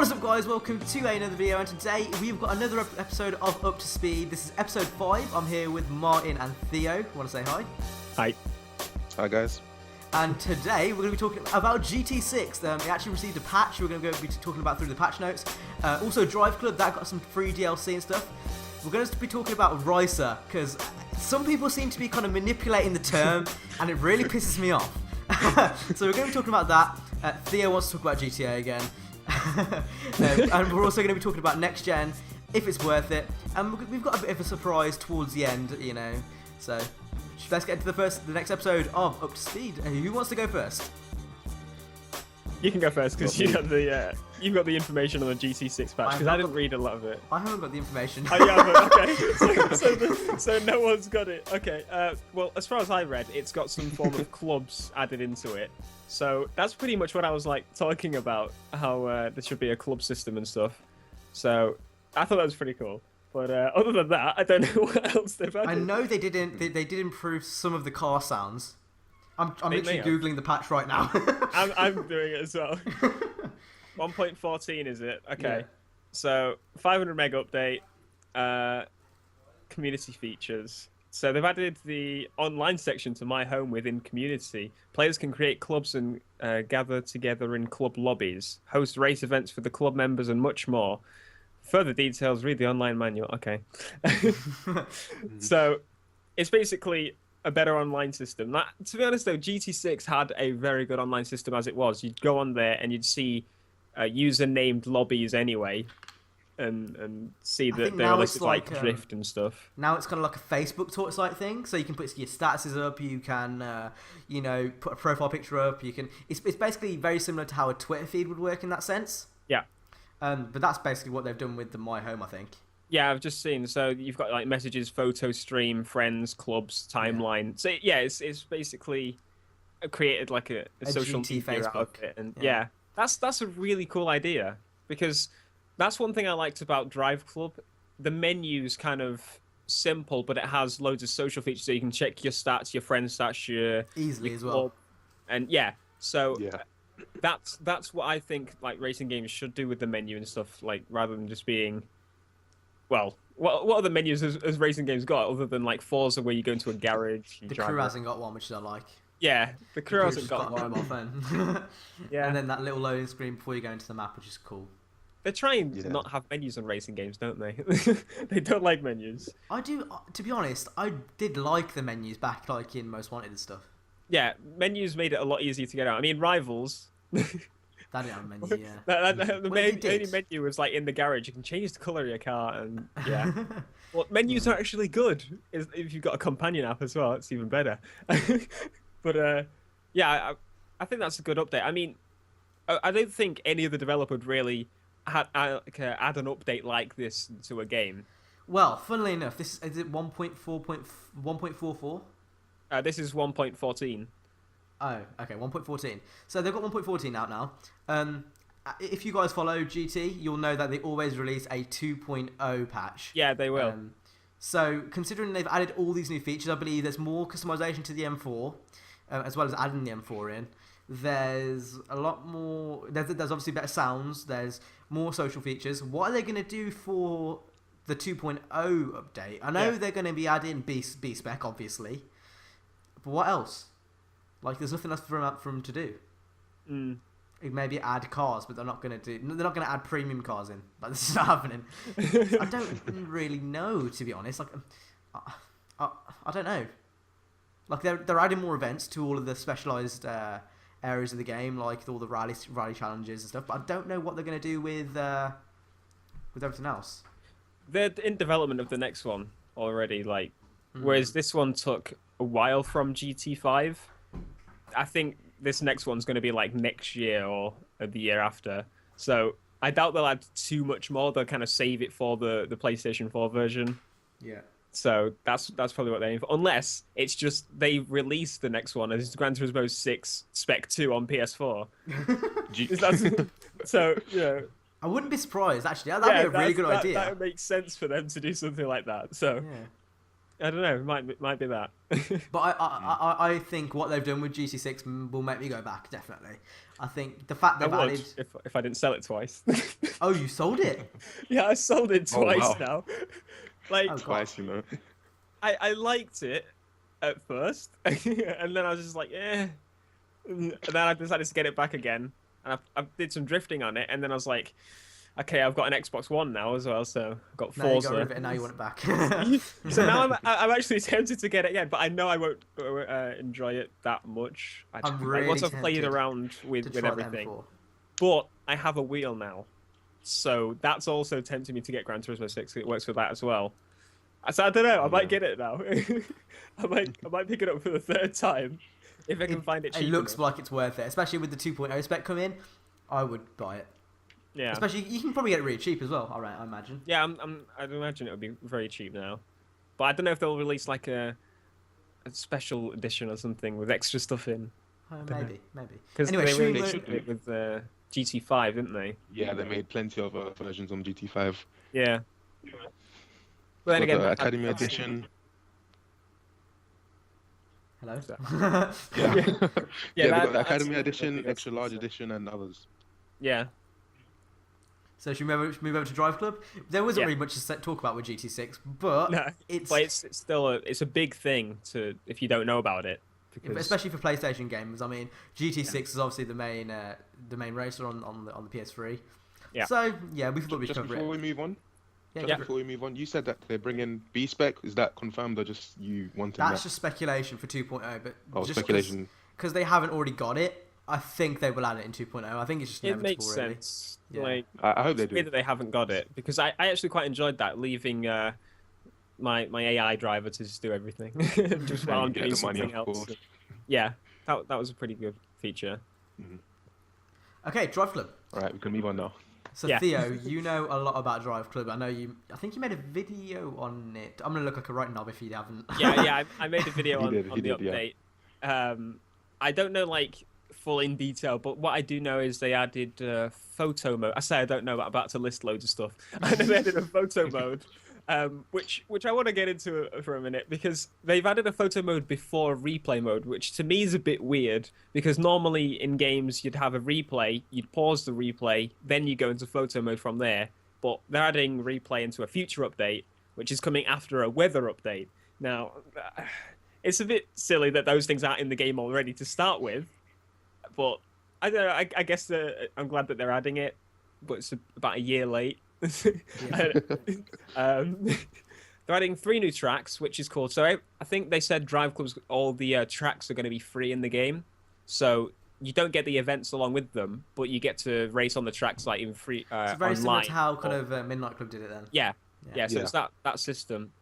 What is up, guys? Welcome to another video, and today we've got another episode of Up to Speed. This is episode 5. I'm here with Martin and Theo. Want to say hi? Hi. Hi, guys. And today we're going to be talking about GT6. It actually received a patch. We're going to be talking about through the patch notes. Also, Driveclub, that got some free DLC and stuff. We're going to be talking about Ricer, because some people seem to be kind of manipulating the term, and it really pisses me off. So we're going to be talking about that. Theo wants to talk about GTA again. And we're also going to be talking about next gen, if it's worth it, and we've got a bit of a surprise towards the end, you know. So let's get into the next episode of Up to Speed. Who wants to go first? You can go first because you've got the information on the GT6 patch, because I didn't read a lot of it. I haven't got the information. Oh, yeah, but, okay. So no one's got it. Okay. Well, as far as I read, it's got some form of clubs added into it. So that's pretty much what I was like talking about, how there should be a club system and stuff. So I thought that was pretty cool. But other than that, I don't know what else they've added. I know they did improve some of the car sounds. I'm literally googling the patch right now. I'm doing it as well. 1.14 is it? Okay. Yeah. So 500 meg update, community features. So they've added the online section to My Home within community. Players can create clubs and gather together in club lobbies, host race events for the club members, and much more. Further details, read the online manual. Okay. So it's basically a better online system. To be honest, though, GT6 had a very good online system as it was. You'd go on there and you'd see user-named lobbies anyway. And see that they're listed like drift and stuff. Now it's kind of like a Facebook talk site thing, so you can put your statuses up, you can, you know, put a profile picture up. You can. It's basically very similar to how a Twitter feed would work in that sense. Yeah. But that's basically what they've done with the My Home, I think. Yeah, I've just seen. So you've got like messages, photo stream, friends, clubs, timeline. Yeah. So yeah, it's basically created like a social media Facebook. Out of it, and yeah, that's a really cool idea, because that's one thing I liked about Driveclub. The menu's kind of simple, but it has loads of social features, so you can check your stats, your friends' stats, your as well. And yeah, so that's what I think like racing games should do with the menu and stuff, like rather than just being, well, what other menus has racing games got other than like Forza, where you go into a garage? The crew hasn't got one, which I like. Yeah, the crew hasn't got one. Mobile phone. Yeah, and then that little loading screen before you go into the map, which is cool. They're trying to not have menus on racing games, don't they? They don't like menus. I do, to be honest, I did like the menus back like in Most Wanted and stuff. Yeah, menus made it a lot easier to get out. I mean, Rivals. That didn't have a menu, yeah. The only menu was like in the garage. You can change the colour of your car, and yeah. Well, menus are actually good if you've got a companion app as well. It's even better. But yeah, I think that's a good update. I mean, I don't think any other developer would really add an update like this to a game. Well, funnily enough, is it 1.44? This is 1.14. Oh, okay, 1.14. So they've got 1.14 out now. If you guys follow GT, you'll know that they always release a 2.0 patch. Yeah, they will. So considering they've added all these new features, I believe there's more customization to the M4, as well as adding the M4 in. There's a lot more. There's obviously better sounds. There's more social features. What are they going to do for the 2.0 update? I know they're going to be adding B spec, obviously, but what else? Like, there's nothing else for them to do. Maybe add cars, but they're not going to do. They're not going to add premium cars in. Like, this is not happening. I don't really know, to be honest. Like, I don't know. Like, they're adding more events to all of the specialized areas of the game, like all the rally challenges and stuff. But I don't know what they're going to do with everything else. They're in development of the next one already. Like, whereas this one took a while from GT5. I think this next one's going to be like next year or the year after. So I doubt they'll add too much more. They'll kind of save it for the PlayStation 4 version. Yeah. So that's probably what they're aiming for. Unless it's just they release the next one as Gran Turismo 6 Spec 2 on PS4. So, you know. I wouldn't be surprised, actually. That'd be a really good idea. That would make sense for them to do something like that. So, I don't know. Might be that. But I think what they've done with GT6 will make me go back, definitely. I think the fact I they've would added... if I didn't sell it twice. Oh, you sold it? Yeah, I sold it twice wow. now. Like Oh, Twice, you know. I liked it at first, and then I was just like, eh. And then I decided to get it back again, and I did some drifting on it, and then I was like, okay, I've got an Xbox One now as well, so I've got Now you Forza. got rid of it and now you want it back. So now I'm actually tempted to get it again, but I know I won't enjoy it that much. I'm really once I've played tempted around to with try the everything. M4. But I have a wheel now, so that's also tempting me to get Gran Turismo 6. It works with that as well. So I don't know. I might get it now. I might pick it up for the third time if I can find it cheap. It looks enough. like it's worth it, especially with the 2.0 spec come in. I would buy it. Yeah. Especially you can probably get it really cheap as well. All right, I imagine. Yeah, I'd imagine it would be very cheap now, but I don't know if they'll release like a special edition or something with extra stuff in. Maybe. Because Anyway, they should did it with GT5, didn't they? Yeah, they made plenty of versions on GT5. Yeah. But then again, The Academy Edition. Hello. Yeah, Yeah, they got the that's- Academy I Edition, think Extra that's- Large Edition, and others. Yeah. So should we move over to Drive Club? There wasn't Yeah. really much to talk about with GT6, but No, it's but it's still a big thing to if you don't know about it. Because especially for PlayStation gamers. I mean, GT6 is obviously the main racer on the PS3. Yeah. So yeah, we thought we'd Just cover before it. we move on, Yeah, before we move on, you said that they're bringing B spec. Is that confirmed or just you wanting that's that? just speculation for 2.0, but Oh, just speculation. because they haven't already got it. I think they will add it in 2.0. I think it's just it inevitable, makes really. sense. Yeah. Like I hope they it's weird do. that they haven't got it because I actually quite enjoyed that leaving my AI driver to just do everything just while I'm Get doing the money, something of else. course. Yeah, that was a pretty good feature. Okay, Drive Club. All right, we can move on now. So Yeah. Theo, you know a lot about Drive Club. I think you made a video on it. I'm gonna look like a right knob if you haven't. Yeah, I made a video He on, did, on he the did, yeah. update. I don't know like full in detail, but what I do know is they added photo mode. I say I don't know, but I'm about to list loads of stuff. And they added a photo mode, which I want to get into for a minute because they've added a photo mode before replay mode, which to me is a bit weird because normally in games you'd have a replay, you'd pause the replay, then you go into photo mode from there. But they're adding replay into a future update, which is coming after a weather update. Now, it's a bit silly that those things aren't in the game already to start with, but I don't know. I guess I'm glad that they're adding it, but it's about a year late. They're adding 3 new tracks, which is cool. So I think they said Drive Club's all the tracks are going to be free in the game, so you don't get the events along with them, but you get to race on the tracks like in free It's very online. similar to how kind of Midnight Club did it then. Yeah. So Yeah. it's that system.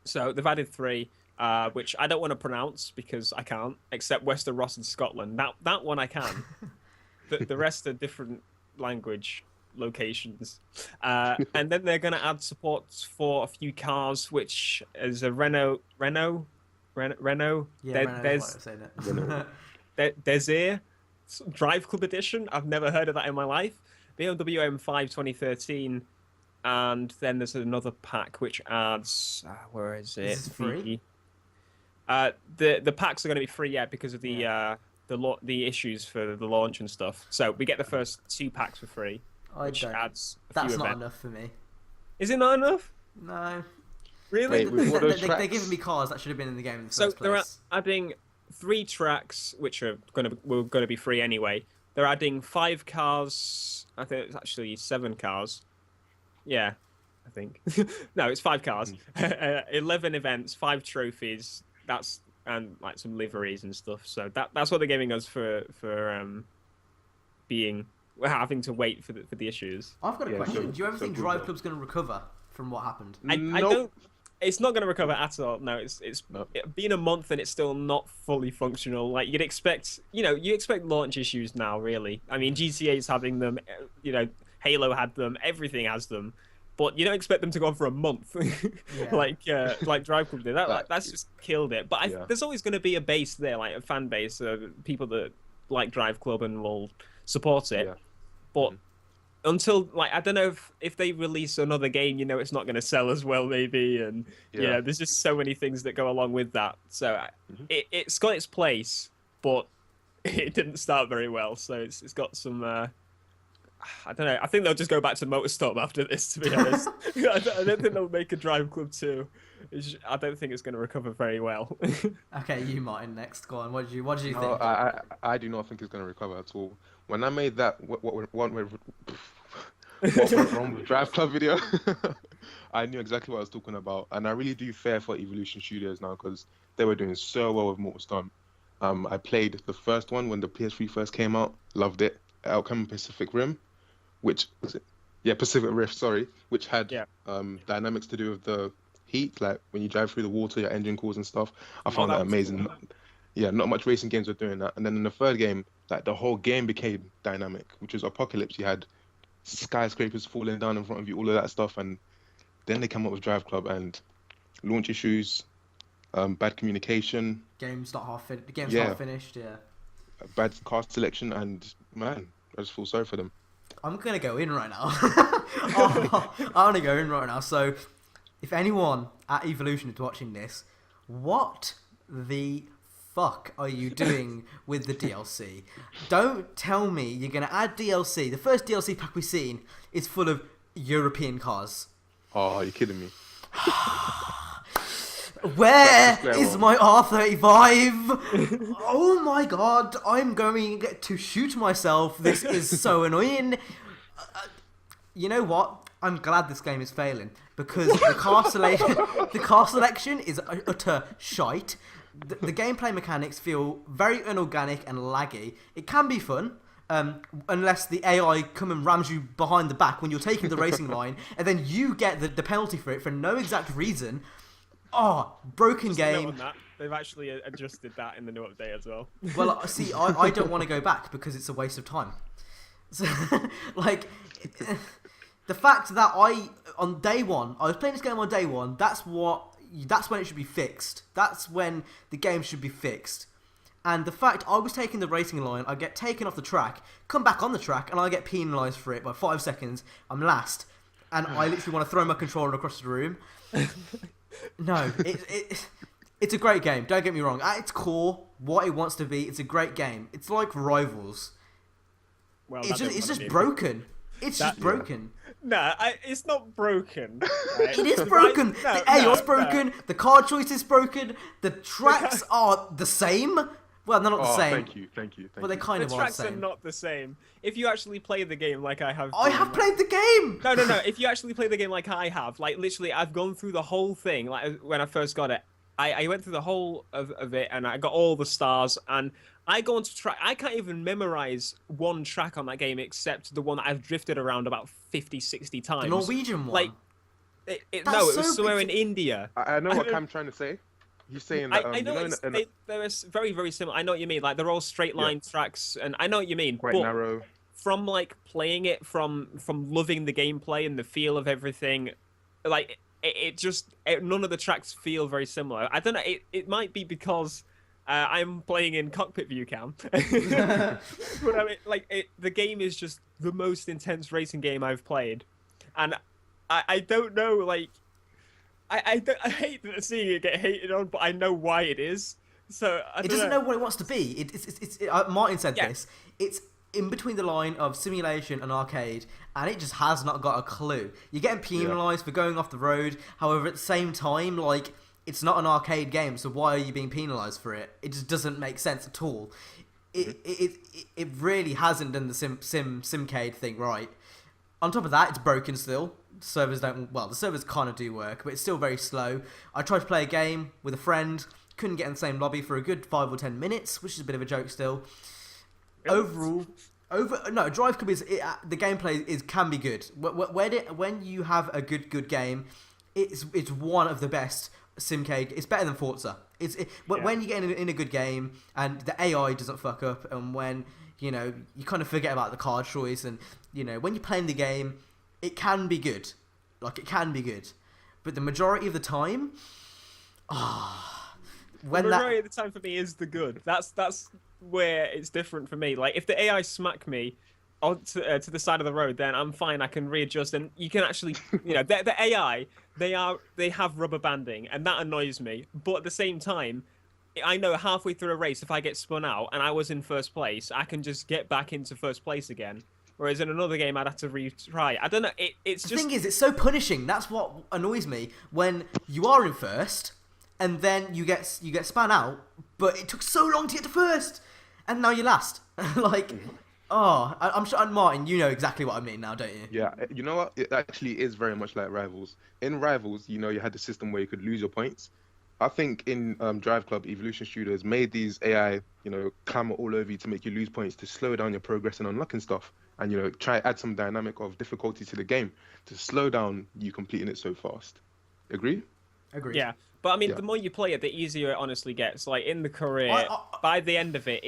So they've added 3, which I don't want to pronounce because I can't, except Wester Ross in Scotland. That one I can. The rest are different language locations. And then they're going to add support for a few cars, which is a Renault. Yeah, Renault's There's way of saying it. Desire Drive Club Edition. I've never heard of that in my life. BMW M5 2013. And then there's another pack which adds where is it? Is this free? The packs are going to be free, because of the issues for the launch and stuff. So we get the first 2 packs for free, which adds a That's few not events. enough for me. Is it not enough? No. Really? Wait, with all those They're tracks? giving me cars that should have been in the game in the So first they're place. adding 3 tracks, which are going to be free anyway. They're adding 5 cars. I think it's actually 7 cars. Yeah, I think. No, it's 5 cars. 11 events, 5 trophies. And like some liveries and stuff. So that's what they're giving us for having to wait for the issues. I've got a Yeah, question. so- Do you ever so think good Drive though. Club's going to recover from what happened? I Nope. don't. It's not going to recover at all. No, it's No. It's been a month and it's still not fully functional. Like you'd expect, you expect launch issues now. Really, I mean, GTA is having them. Halo had them. Everything has them, but you don't expect them to go on for a month, like Drive Club did. That's just killed it. But there's always going to be a base there, like a fan base of people that like Drive Club and will support it. Yeah. But until like I don't know if they release another game, it's not going to sell as well, maybe, and Yeah. there's just so many things that go along with that. So it's got its place, but it didn't start very well. So it's got some. I don't know. I think they'll just go back to Motorstorm after this. To be honest, I don't think they'll make a Driveclub 2. I don't think it's going to recover very well. Okay, you Martin next. Go on. What do you No, think? I do not think it's going to recover at all. When I made that what went wrong with Drive Club video, I knew exactly what I was talking about, and I really do fear for Evolution Studios now because they were doing so well with Motorstorm. I played the first one when the PS3 first came out, loved it. Outcome Pacific Rim, which was it? Yeah, Pacific Rift, sorry, which had dynamics to do with the heat, like when you drive through the water, your engine cools and stuff. I found that amazing. Cool. Yeah, not much racing games were doing that. And then in the third game, like the whole game became dynamic, which was Apocalypse. You had skyscrapers falling down in front of you, all of that stuff. And then they come up with Drive Club and launch issues, bad communication. Game's not half finished, yeah. Bad cast selection, and man, I just feel sorry for them. I'm gonna go in right now. I want to go in right now. So, if anyone at Evolution is watching this, what the fuck are you doing with the DLC? Don't tell me you're gonna add DLC. The first DLC pack we've seen is full of European cars. Oh, you're kidding me. Where is my R35? Oh my god, I'm going to shoot myself. This is so annoying. You know what? I'm glad this game is failing because the car selection is utter shite. The gameplay mechanics feel very unorganic and laggy. It can be fun, unless the AI come and rams you behind the back when you're taking the racing line, and then you get the penalty for it for no exact reason. Oh, broken game. On that, they've actually adjusted that in the new update as well. Well, see, I don't want to go back because it's a waste of time. So, like, the fact that on day one, I was playing this game on day one, that's when it should be fixed. That's when the game should be fixed. And the fact I was taking the racing line, I get taken off the track, come back on the track, and I get penalised for it by 5 seconds. I'm last. And I literally want to throw my controller across the room. No, it's a great game. Don't get me wrong. At its core, what it wants to be, it's a great game. It's like Rivals. Well, it's just broken. It's just broken. No, it's not broken. Right? It is broken. The AI's broken. The car choice is broken. The tracks are the same. Well, they're not the same. Thank you. But they kind of are the tracks same. are not the same. If you actually play the game like I have... I have played the game! No. If you actually play the game like I have, like literally I've gone through the whole thing, like when I first got it. I went through the whole of it and I got all the stars and I go onto track. I can't even memorize one track on that game except the one that I've drifted around about 50, 60 times. The Norwegian one? Like, it was somewhere in India. I know what Cam's trying to say. He's saying that I know they're very, very similar. I know what you mean. Like they're all straight line tracks, and I know what you mean. Quite narrow. From like playing it, from loving the gameplay and the feel of everything, like none of the tracks feel very similar. I don't know. It might be because I'm playing in cockpit view cam, but I mean, like the game is just the most intense racing game I've played, and I don't know like. I hate seeing it get hated on, but I know why it is. So it doesn't know what it wants to be. Martin said this. It's in between the line of simulation and arcade, and it just has not got a clue. You're getting penalised for going off the road. However, at the same time, like it's not an arcade game, so why are you being penalised for it? It just doesn't make sense at all. It really hasn't done the simcade thing right. On top of that, it's broken still. The servers kind of do work, but it's still very slow. I tried to play a game with a friend, couldn't get in the same lobby for a good 5 or 10 minutes, which is a bit of a joke still. Overall, Driveclub the gameplay can be good. When you have a good game, it's one of the best simcade. It's better than Forza. When you get in a good game and the AI doesn't fuck up, and when you kind of forget about the card choice, and when you're playing the game, it can be good. Like, it can be good. But the majority of the time... the majority of the time for me is the good. That's where it's different for me. Like, if the AI smack me, to the side of the road, then I'm fine. I can readjust, and you can actually, the AI, they have rubber banding, and that annoys me. But at the same time, I know halfway through a race, if I get spun out and I was in first place, I can just get back into first place again. Whereas in another game, I'd have to retry. I don't know. It's The just thing is, it's so punishing. That's what annoys me when you are in first, and then you get spun out, but it took so long to get to first, and now you're last. Like, I'm sure, and Martin, you know exactly what I mean now, don't you? Yeah, you know what? It actually is very much like Rivals. In Rivals, you had the system where you could lose your points. I think in Driveclub, Evolution Studios made these AI, clamor all over you to make you lose points, to slow down your progress and unlocking stuff, and try add some dynamic of difficulty to the game to slow down you completing it so fast. Agree? Agreed. Yeah. But I mean, Yeah. the more you play it, the easier it honestly gets. Like in the career, by the end of it,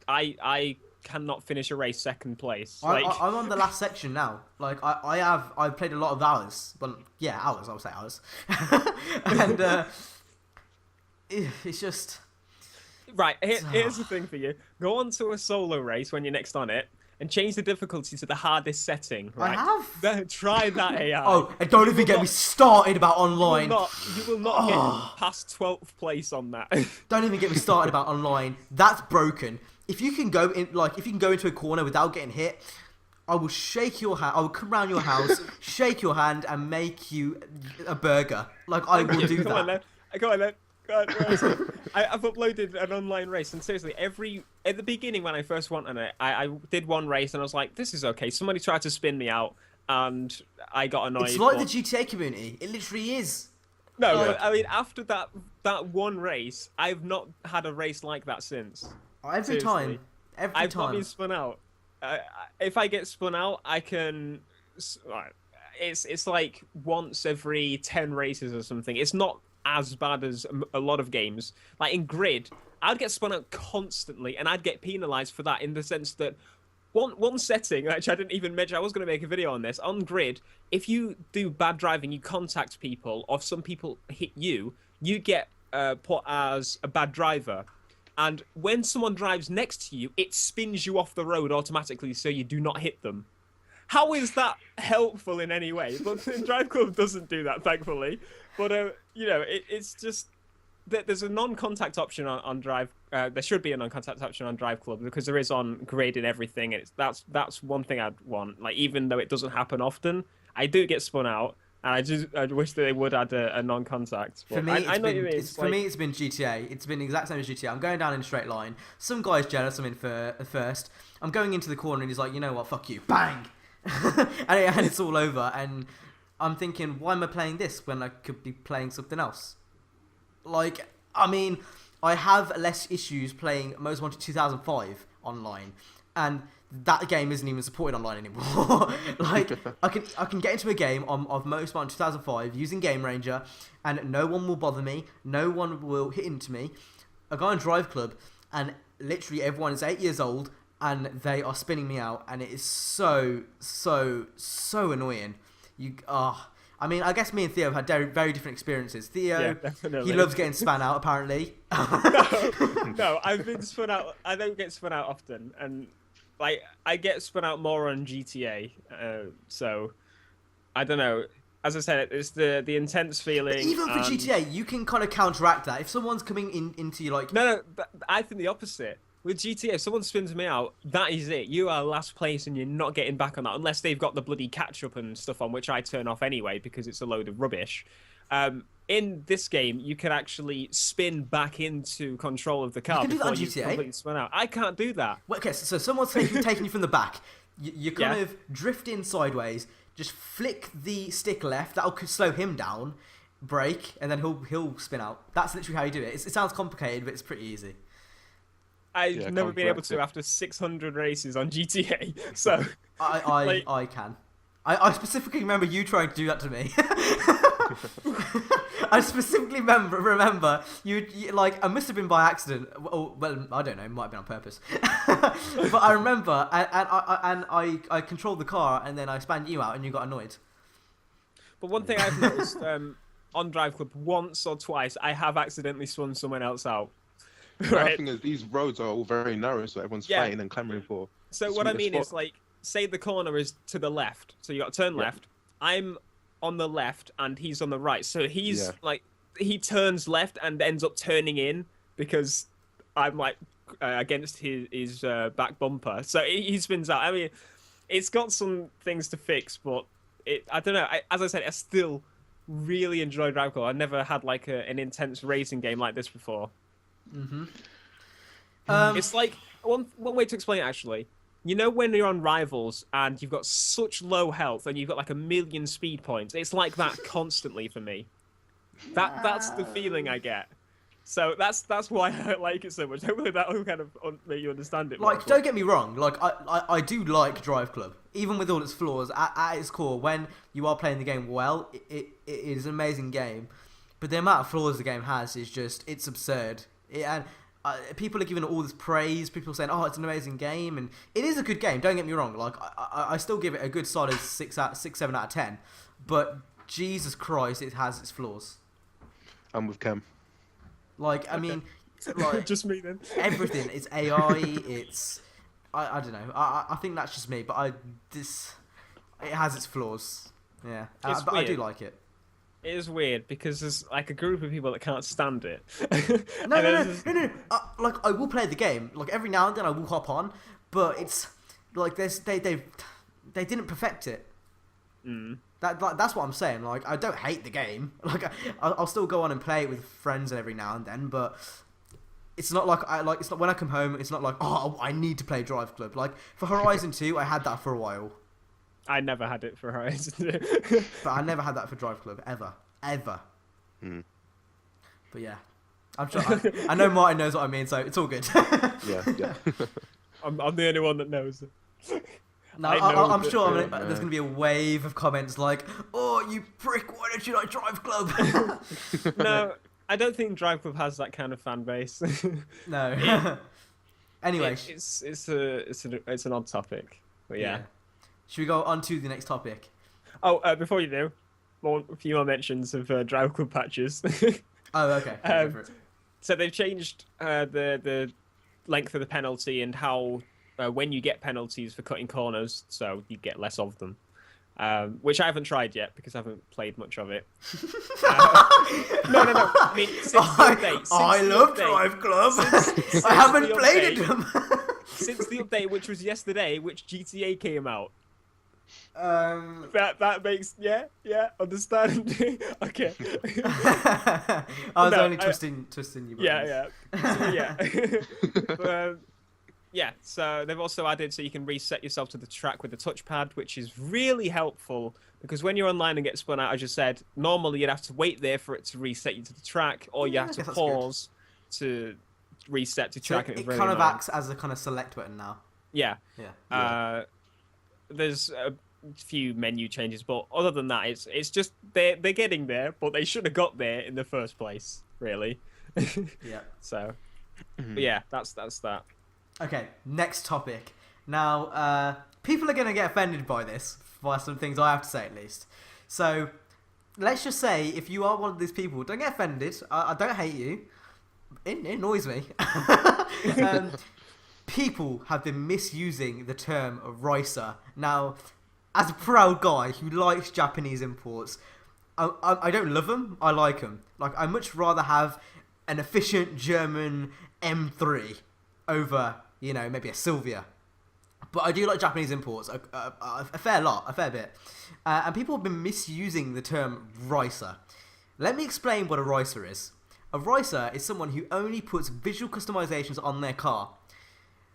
I cannot finish a race second place. Like I'm on the last section now. Like I've played a lot of hours. Well, yeah, hours. I would say hours. And it's just right. Here's the thing for you: go on to a solo race when you're next on it, and change the difficulty to the hardest setting. Right? I have. Then try that AI. Oh, and don't even get me started about online. You will not get past 12th place on that. Don't even get me started about online. That's broken. If you can go into a corner without getting hit, I will shake your hand. I will come round your house, shake your hand, and make you a burger. Like I will do Come on, that. then. Go on, then. I've uploaded an online race, and seriously, at the beginning when I first went on it, I did one race, and I was like, "This is okay." Somebody tried to spin me out, and I got annoyed. It's like the GTA community. It literally is. No, Like- but, I mean, after that one race, I've not had a race like that since. Every Seriously. time. Every I've not time. been spun out. If I get spun out, I can. It's like once every 10 races or something. It's not as bad as a lot of games. Like in Grid, I'd get spun out constantly, and I'd get penalised for that in the sense that one setting, which I didn't even mention, I was going to make a video on this. On Grid, if you do bad driving, you contact people, or if some people hit you, you get put as a bad driver. And when someone drives next to you, it spins you off the road automatically so you do not hit them. How is that helpful in any way? But Driveclub doesn't do that, thankfully. But, it's just that there's a non-contact option on Drive. There should be a non-contact option on Driveclub because there is on Grade and everything. And that's one thing I'd want. Like, even though it doesn't happen often, I do get spun out. And I wish that they would add a non-contact. For me, it's been GTA. It's been the exact same as GTA. I'm going down in a straight line. Some guy's jealous. I'm in for first. I'm going into the corner, and he's like, "You know what? Fuck you!" Bang, and it's all over. And I'm thinking, why am I playing this when I could be playing something else? Like, I mean, I have less issues playing Most Wanted 2005 online, and that game isn't even supported online anymore. Like, I can get into a game of Most Wanted 2005 using Game Ranger, and no one will bother me. No one will hit into me. I go on Driveclub, and literally everyone is 8 years old, and they are spinning me out, and it is so annoying. I mean, I guess me and Theo have had very different experiences. Theo, he loves getting spun out, apparently. No, I've been spun out. I don't get spun out often, and like I get spun out more on GTA. So I don't know. As I said, it's the intense feeling. But even for GTA, you can kind of counteract that. If someone's coming into you like... No, but I think the opposite. With GTA, if someone spins me out, that is it. You are last place and you're not getting back on that unless they've got the bloody catch-up and stuff on, which I turn off anyway because it's a load of rubbish. In this game, you can actually spin back into control of the car before you completely spin out. I can't do that. Well, okay, so someone's taking you from the back. You kind of drift in sideways, just flick the stick left. That'll slow him down, brake, and then he'll spin out. That's literally how you do it. It sounds complicated, but it's pretty easy. I've never been able to after 600 races on GTA. So I can. I specifically remember you trying to do that to me. I specifically remember you like I must have been by accident. Well, I don't know. It might have been on purpose. But I remember, and I controlled the car, and then I spanned you out, and you got annoyed. But one thing I've noticed on Driveclub once or twice, I have accidentally spun someone else out. Right. The thing is, these roads are all very narrow, so everyone's fighting and clamoring for. So what I mean is, like, say the corner is to the left, so you got to turn left. I'm on the left and he's on the right, so he's like he turns left and ends up turning in because I'm like against his back bumper, so he spins out. I mean, it's got some things to fix, but I don't know. As I said, I still really enjoy Driveclub. I never had like an intense racing game like this before. It's like one way to explain it actually. You know when you're on Rivals and you've got such low health and you've got like 1 million speed points, it's like that constantly for me. That's the feeling I get. So that's why I like it so much. Hopefully that will kind of make you understand it. Like, don't get me wrong. Like, I do like Driveclub, even with all its flaws. At its core, when you are playing the game well, it is an amazing game. But the amount of flaws the game has is just, it's absurd. And people are giving it all this praise. People are saying, "Oh, it's an amazing game," and it is a good game. Don't get me wrong. Like, I still give it a good solid 6, 7 out of 10. But Jesus Christ, it has its flaws. I'm with Cam. Like, I mean, like, just me then. Everything. It's AI. It's I don't know. I think that's just me. But it has its flaws. Yeah, but I do like it. It is weird because there's like a group of people that can't stand it. No. Like, I will play the game. Like, every now and then I will hop on, but it's like they didn't perfect it. That's what I'm saying. Like, I don't hate the game. Like, I'll still go on and play it with friends and every now and then, but it's not like it's not when I come home. It's not like, oh, I need to play Driveclub. Like, for Horizon 2, I had that for a while. I never had it for Horizon. But I never had that for Driveclub ever. But yeah, I'm sure I know Martin knows what I mean, so it's all good. Yeah. I'm the only one that knows. No, I'm sure there's gonna be a wave of comments like, "Oh, you prick! Why don't you like Driveclub?" No, I don't think Driveclub has that kind of fan base. No. Anyway, it's an odd topic, but yeah. Should we go on to the next topic? Oh, before you do, a few more mentions of Driveclub patches. Oh, okay. Go for it. So they've changed the length of the penalty and how when you get penalties for cutting corners, so you get less of them. Which I haven't tried yet because I haven't played much of it. No. I mean, since the update. I love Driveclub. I haven't played it. Since the update, which was yesterday, which GTA came out. That makes understand. Okay. I was only twisting you. Yeah. So they've also added so you can reset yourself to the track with the touchpad, which is really helpful because when you're online and get spun out, as you said, normally you'd have to wait there for it to reset you to the track, or you have to pause to reset to track. So it kind of acts as a kind of select button now. Yeah. There's a few menu changes, but other than that, it's just they're getting there, but they should have got there in the first place, really. Yeah. So, but yeah, that's that. Okay, next topic. Now, people are going to get offended by this, by some things I have to say at least. So, let's just say, if you are one of these people, don't get offended. I don't hate you. It annoys me. People have been misusing the term ricer. Now, as a proud guy who likes Japanese imports, I don't love them. I like them. Like, I much rather have an efficient German M3 over, maybe a Sylvia. But I do like Japanese imports a fair bit. And people have been misusing the term ricer. Let me explain what a ricer is. A ricer is someone who only puts visual customizations on their car.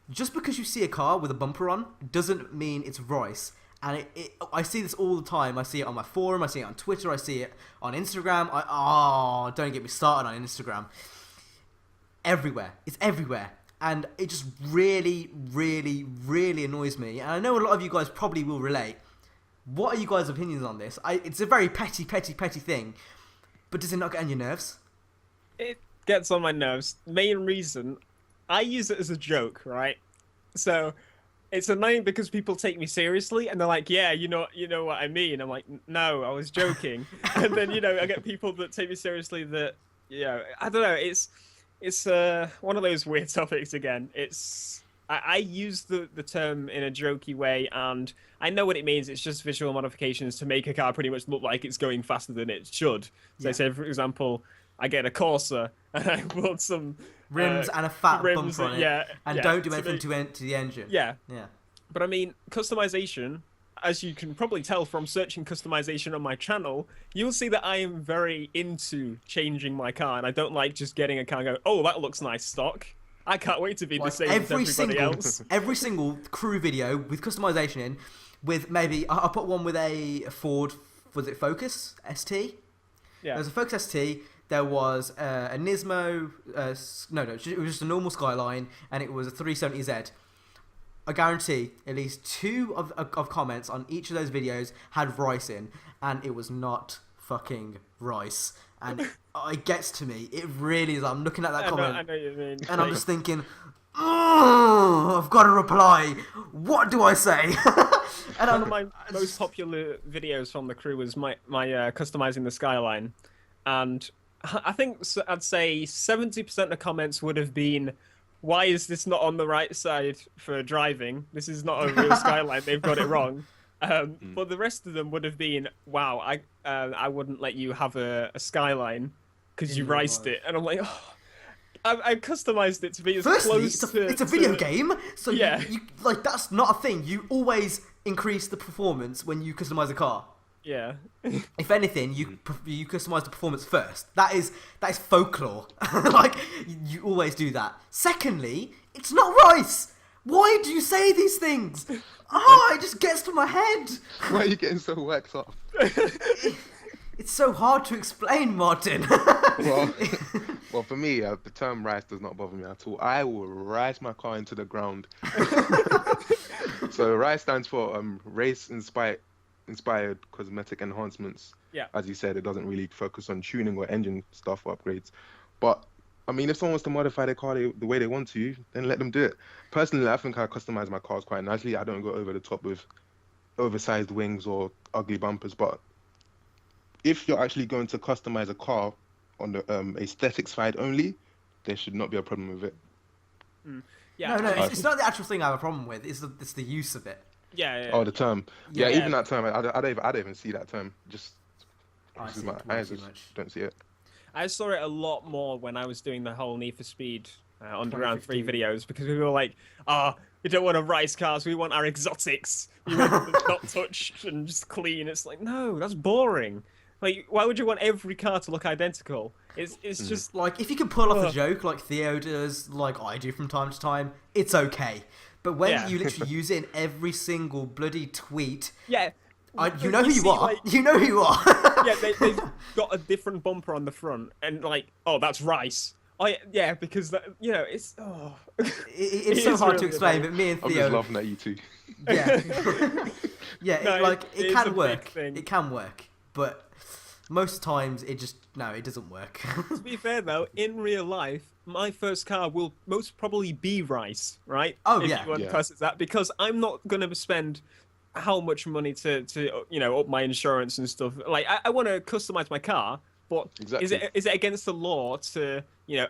Just because you see a car with a bumper on doesn't mean it's rice. And I see this all the time. I see it on my forum, I see it on Twitter, I see it on Instagram. Don't get me started on Instagram. Everywhere. It's everywhere. And it just really, really, really annoys me. And I know a lot of you guys probably will relate. What are you guys' opinions on this? It's a very petty thing. But does it not get on your nerves? It gets on my nerves. Main reason, I use it as a joke, right? So it's annoying because people take me seriously and they're like, yeah, you know what I mean. I'm like, no, I was joking. And then, I get people that take me seriously that, I don't know, it's one of those weird topics again. It's I use the term in a jokey way, and I know what it means. It's just visual modifications to make a car pretty much look like it's going faster than it should. So, Yeah. say, for example, I get a Corsa and I put some Rims and a fat rims, bumper on it, yeah, and yeah, don't do to anything make- to the engine. Yeah, Yeah. but I mean, customization, as you can probably tell from searching customization on my channel, you'll see that I am very into changing my car, and I don't like just getting a car and go, oh, that looks nice stock. I can't wait to be the Like same as everybody else. every single crew video with customization in, with maybe I put one with a Ford, was it Focus ST? Yeah. There was a Focus ST. There was a Nismo. No, it was just a normal Skyline, and it was a 370Z. I guarantee at least 2 of comments on each of those videos had rice in, and it was not fucking rice. And it gets to me. It really is. I'm looking at that comment, I know what you mean. and I'm just thinking, oh, I've got to reply. What do I say? And One of my most popular videos from the crew was my customizing the Skyline, and I think I'd say 70% of the comments would have been, why is this not on the right side for driving? This is not a real Skyline. They've got it wrong. But the rest of them would have been, wow, I wouldn't let you have a Skyline because you In real riced life. it. And I'm like, oh, I customized it to be as Firstly, close to... it's a video game, so Yeah. you like that's not a thing. You always increase the performance when you customize a car. Yeah. If anything, you customize the performance first. That is folklore. Like you always do that. Secondly, it's not rice. Why do you say these things? Oh, it just gets to my head. Why are you getting so worked up? It's so hard to explain, Martin. Well, for me, the term rice does not bother me at all. I will rice my car into the ground. So rice stands for race inspired cosmetic enhancements. Yeah. As you said, it doesn't really focus on tuning or engine stuff or upgrades. But I mean, if someone wants to modify their car the way they want to, then let them do it. Personally, I think I customize my cars quite nicely. I don't go over the top with oversized wings or ugly bumpers. But if you're actually going to customize a car on the aesthetic side only, there should not be a problem with it. Yeah. No, it's not the actual thing I have a problem with. It's the use of it. Yeah. Oh, the term. Yeah. Yeah, even that term. I don't even see that term. Just I see my it way eyes too just much. don't see it. I saw it a lot more when I was doing the whole Need for Speed Underground 3 2015. videos, because we were like, we don't want to race cars, we want our exotics. We want them not touched and just clean. It's like, no, that's boring. Like, why would you want every car to look identical? It's just... Like, if you can pull off a Ugh. joke like Theo does, like I do from time to time, it's okay. But when Yeah. you literally use it in every single bloody tweet, Yeah. you know who you see, are. like- You know who you are. Yeah, they've got a different bumper on the front, and like, oh, that's rice. Oh, yeah, because, it's... Oh. It's It so is hard to really explain, annoying. but me and I'm just Theo, laughing at you too. yeah, yeah, No, it it's a can big work. thing. It can work, but most times it doesn't work. To be fair, though, in real life, my first car will most probably be rice, right? Oh, If yeah. you want to Yeah. class it that, because I'm not going to spend how much money to up my insurance and stuff. Like, I want to customize my car, but Exactly. is it against the law to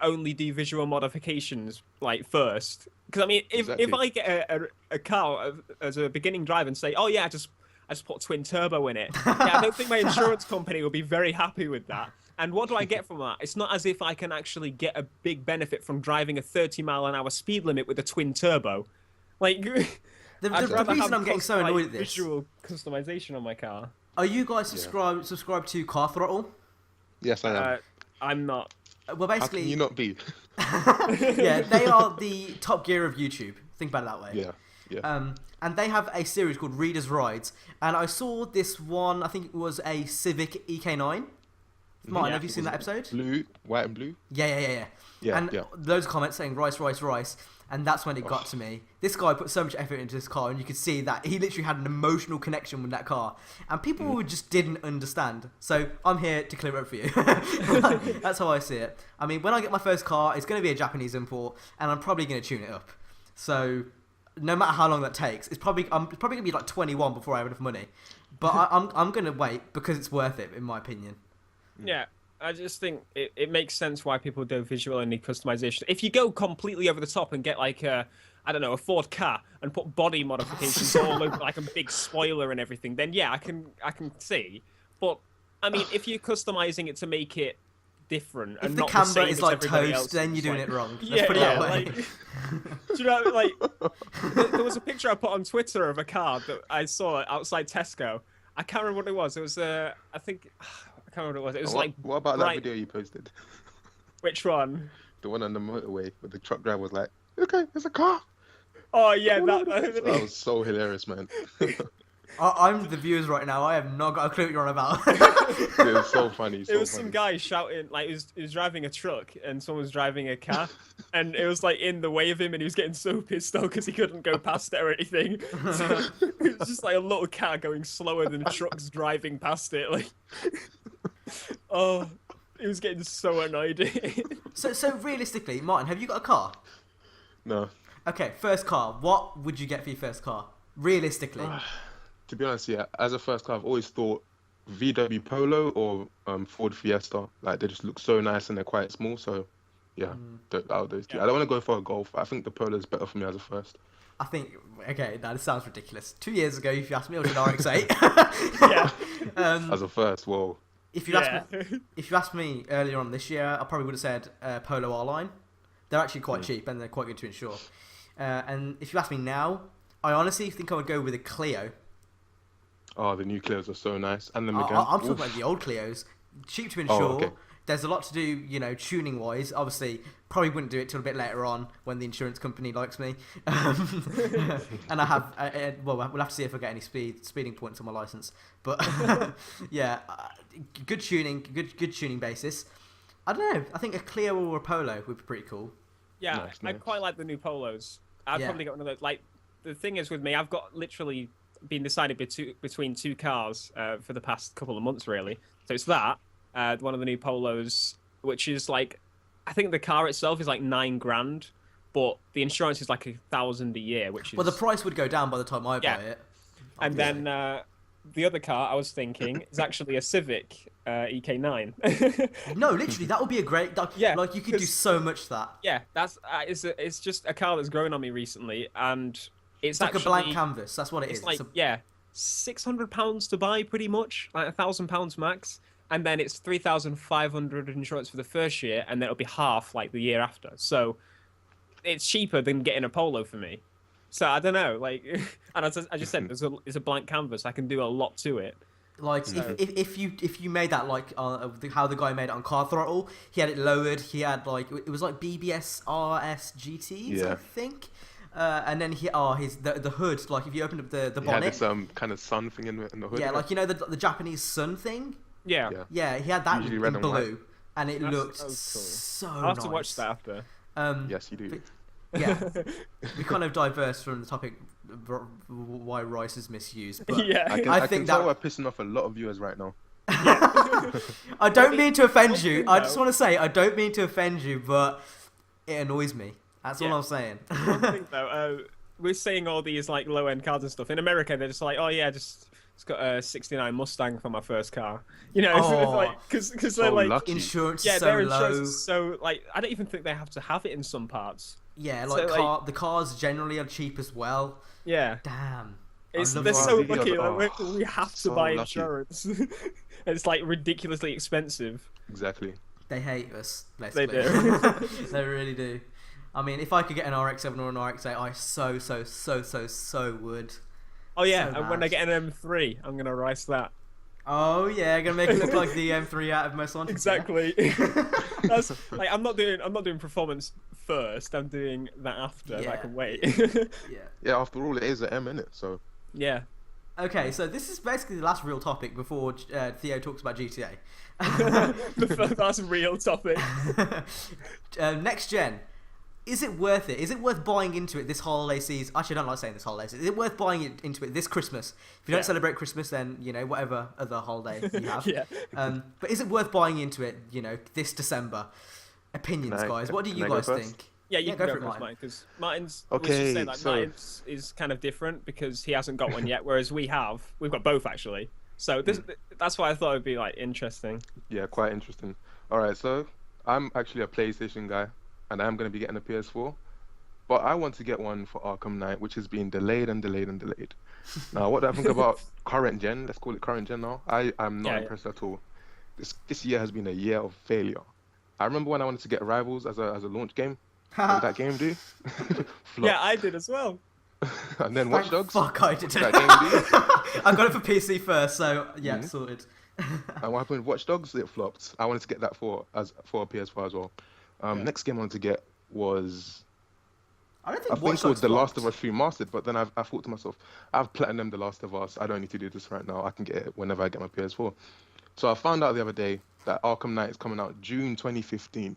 only do visual modifications like first? Because I mean, if Exactly. I get a car as a beginning driver and say, oh yeah, I just put twin turbo in it, yeah, I don't think my insurance company will be very happy with that. And what do I get from that? It's not as if I can actually get a big benefit from driving a 30-mile-an-hour speed limit with a twin turbo. Like, The I'd rather reason have I'm getting so annoyed at this, visual customization on my car. are you guys subscribed to Car Throttle? Yes, I am. I'm not. Well, How basically, can you not be? yeah, they are the Top Gear of YouTube. Think about it that way. Yeah. And they have a series called Reader's Rides, and I saw this one. I think it was a Civic EK9. Martin, Yeah. have you seen that episode? Blue, white and blue. Yeah. Yeah, And yeah. loads of comments saying rice, rice, rice, and that's when it got to me. This guy put so much effort into this car, and you could see that he literally had an emotional connection with that car, and people who just didn't understand. So I'm here to clear it up for you. That's how I see it. I mean, when I get my first car, it's going to be a Japanese import, and I'm probably going to tune it up. So no matter how long that takes, I'm probably going to be like 21 before I have enough money. But I'm going to wait because it's worth it, in my opinion. Yeah, I just think it makes sense why people do visual only customization. If you go completely over the top and get like a I don't know, a Ford car and put body modifications all over, like a big spoiler and everything, then yeah, I can see. But I mean, if you're customizing it to make it different and If the not camber same is as like everybody toast, else, then you're it's doing like- it wrong. Let's Yeah, put it yeah. that way. Like, do you know, like there was a picture I put on Twitter of a car that I saw outside Tesco. I can't remember what it was. It was I think I can't remember what it was. It was What, like what about bright- that video you posted? Which one? The one on the motorway where the truck driver was like, "Okay, there's a car." Oh yeah, That was so hilarious, man. I'm the viewers right now. I have not got a clue what you're on about. It was so funny. So It was funny. some guy shouting, like he was driving a truck and someone was driving a car, and it was like in the way of him, and he was getting so pissed off because he couldn't go past it or anything. So, it was just like a little car going slower than trucks driving past it. Like, oh, he was getting so annoyed. So realistically, Martin, have you got a car? No, Okay, first car. What would you get for your first car? Realistically. to be honest, yeah. As a first car, I've always thought VW Polo or Ford Fiesta. Like they just look so nice and they're quite small. So yeah, out of those two. Yeah. I don't want to go for a Golf. I think the Polo is better for me as a first. I think, okay, now this sounds ridiculous. 2 years ago, if you asked me, I was an RX-8. Yeah. As a first, whoa. If you asked me earlier on this year, I probably would have said Polo R-Line. They're actually quite cheap and they're quite good to insure. And if you ask me now, I honestly think I would go with a Clio. Oh, the new Clios are so nice. And the Megane. I'm talking Oof. about the old Clios. Cheap to insure. okay. There's a lot to do, you know, tuning wise. Obviously, probably wouldn't do it till a bit later on when the insurance company likes me. And I have, well, we'll have to see if I get any speeding points on my license. But yeah, good tuning, good tuning basis. I don't know. I think a Clio or a Polo would be pretty cool. Yeah, Nice, I nice. quite like the new Polos. I'd Yeah. probably get one of those. Like, the thing is with me, I've got literally been decided between two cars for the past couple of months, really. So it's that, one of the new Polos, which is like, I think the car itself is like $9,000, but the insurance is like $1,000 a year, which is. Well, the price would go down by the time I Yeah. buy it. And obviously. then the other car I was thinking is actually a Civic EK9. No, literally, that would be a great. Yeah, like you could do 'cause- so much with that. Yeah, that's it's just a car that's grown on me recently, and It's it's like actually, a blank canvas. That's what it is. It's like It's a- yeah, £600 to buy, pretty much, like £1,000 max, and then it's 3,500 insurance for the first year, and then it'll be half like the year after. So it's cheaper than getting a Polo for me. So I don't know, like, and as I just said, it's a blank canvas. I can do a lot to it. Like if you made that like how the guy made it on Car Throttle, he had it lowered. He had like it was like BBS RS GTs, I Yeah. think. And then the hood, like if you opened up the It had bonnet, this kind of sun thing in the hood. yeah, like you know the Japanese sun thing. Yeah, Yeah. Yeah, he had that Usually in red and white. blue, and it That's looked so cool. so I'll have nice. to watch that after. Yes, you do. but- Yeah, we kind of diverse from the topic why rice is misused. But Yeah. I can, I I think can tell that- we're pissing off a lot of viewers right now. I don't mean to offend you. thing, I just though- want to say I don't mean to offend you, but it annoys me. That's all Yeah. I'm saying. One thing though, we're seeing all these like low end cars and stuff. In America, they're just like, oh yeah, it's got a '69 Mustang for my first car. You know, Oh. it's like because So they're like, lucky. Insurance yeah, is so their insurance low. is so like, I don't even think they have to have it in some parts. Yeah, So, like like- the cars generally are cheap as well. Yeah, Damn. it's love they're that. so Videos lucky. are- Like, we have to so buy lucky. insurance. It's like ridiculously expensive. Exactly. They hate us. They Basically. do. They really do. I mean, if I could get an RX-7 or an RX-8, I so would. Oh yeah, So and when I bad. get an M3, I'm gonna race that. Oh yeah, gonna make it look like the M3 out of Most Wanted. Exactly. That's like I'm not doing performance first. I'm doing that after. Yeah. I can wait. Yeah. Yeah, after all, it is an M, innit? So, Yeah. Okay, so this is basically the last real topic before Theo talks about GTA. That's a real topic. Next gen. Is it worth it? Is it worth buying into it this holiday season? Actually, I don't like saying this holiday season. Is it worth buying into it this Christmas? If you don't Yeah. celebrate Christmas, then, you know, whatever other holiday you have. Yeah. But is it worth buying into it, you know, this December? Opinions, Can I- guys. What do can you I go guys first? think? Yeah, you Yeah, can go go for it, first, Martin. Mike, because Martin's. Okay, Let's just say that so- Martin's is kind of different because he hasn't got one yet, whereas we've got both actually. So that's why I thought it'd be like interesting. yeah, quite interesting. All right, so I'm actually a PlayStation guy, and I'm going to be getting a PS4. But I want to get one for Arkham Knight, which has been delayed and delayed and delayed. Now, what do I think about current gen? Let's call it current gen now. I am not impressed at all. This year has been a year of failure. I remember when I wanted to get Rivals as a launch game. What did that game do? Yeah, I did as well. And then Watch Dogs. Fuck, I did. That game do? I got it for PC first, so yeah, sorted. And what happened with Watch Dogs? It flopped. I wanted to get that for a PS4 as well. Next game I wanted to get was I don't I think think Watch it was Dogs The Last flopped. of Us Remastered, but then I thought to myself, I've platinumed The Last of Us. I don't need to do this right now. I can get it whenever I get my PS4. So I found out the other day that Arkham Knight is coming out June 2015.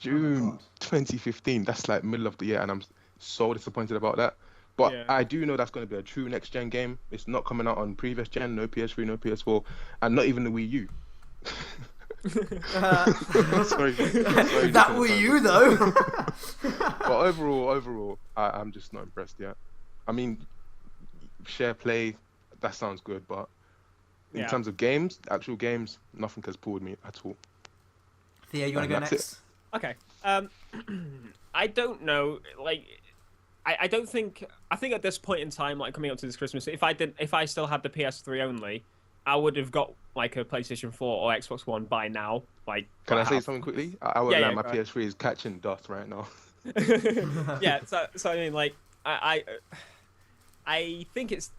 June 2015. That's like middle of the year, and I'm so disappointed about that. But I do know that's going to be a true next gen game. It's not coming out on previous gen, no PS3, no PS4, and not even the Wii U. Sorry, That Wii U though. But overall, I'm just not impressed yet. I mean, share play, that sounds good, but in terms of games, actual games, nothing has pulled me at all. Theo, you want to go next? Okay. I don't know. Like, I don't think. I think at this point in time, like coming up to this Christmas, if I still had the PS3 only, I would have got like a PlayStation 4 or Xbox One by now. Like, can I say something quickly? I won't lie, my PS3 is catching dust right now. Yeah. So I mean, like, I think it's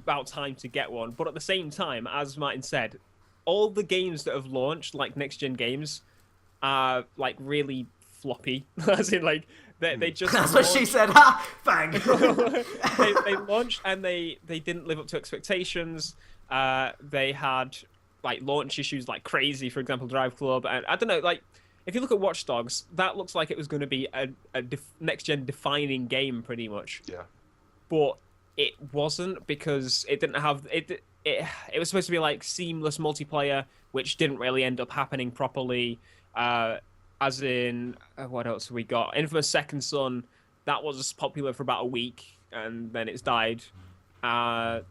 about time to get one, but at the same time, as Martin said, all the games that have launched, like next gen games, are like really floppy. As in, like they just That's what she said. Ha! Bang. they launched and they didn't live up to expectations. They had like launch issues like crazy. For example, Driveclub, and I don't know. Like, if you look at Watch Dogs, that looks like it was going to be a next gen defining game, pretty much. Yeah. But it wasn't, because it didn't have it. It was supposed to be like seamless multiplayer, which didn't really end up happening properly. As in, what else have we got? Infamous Second Son, that was popular for about a week, and then it's died. None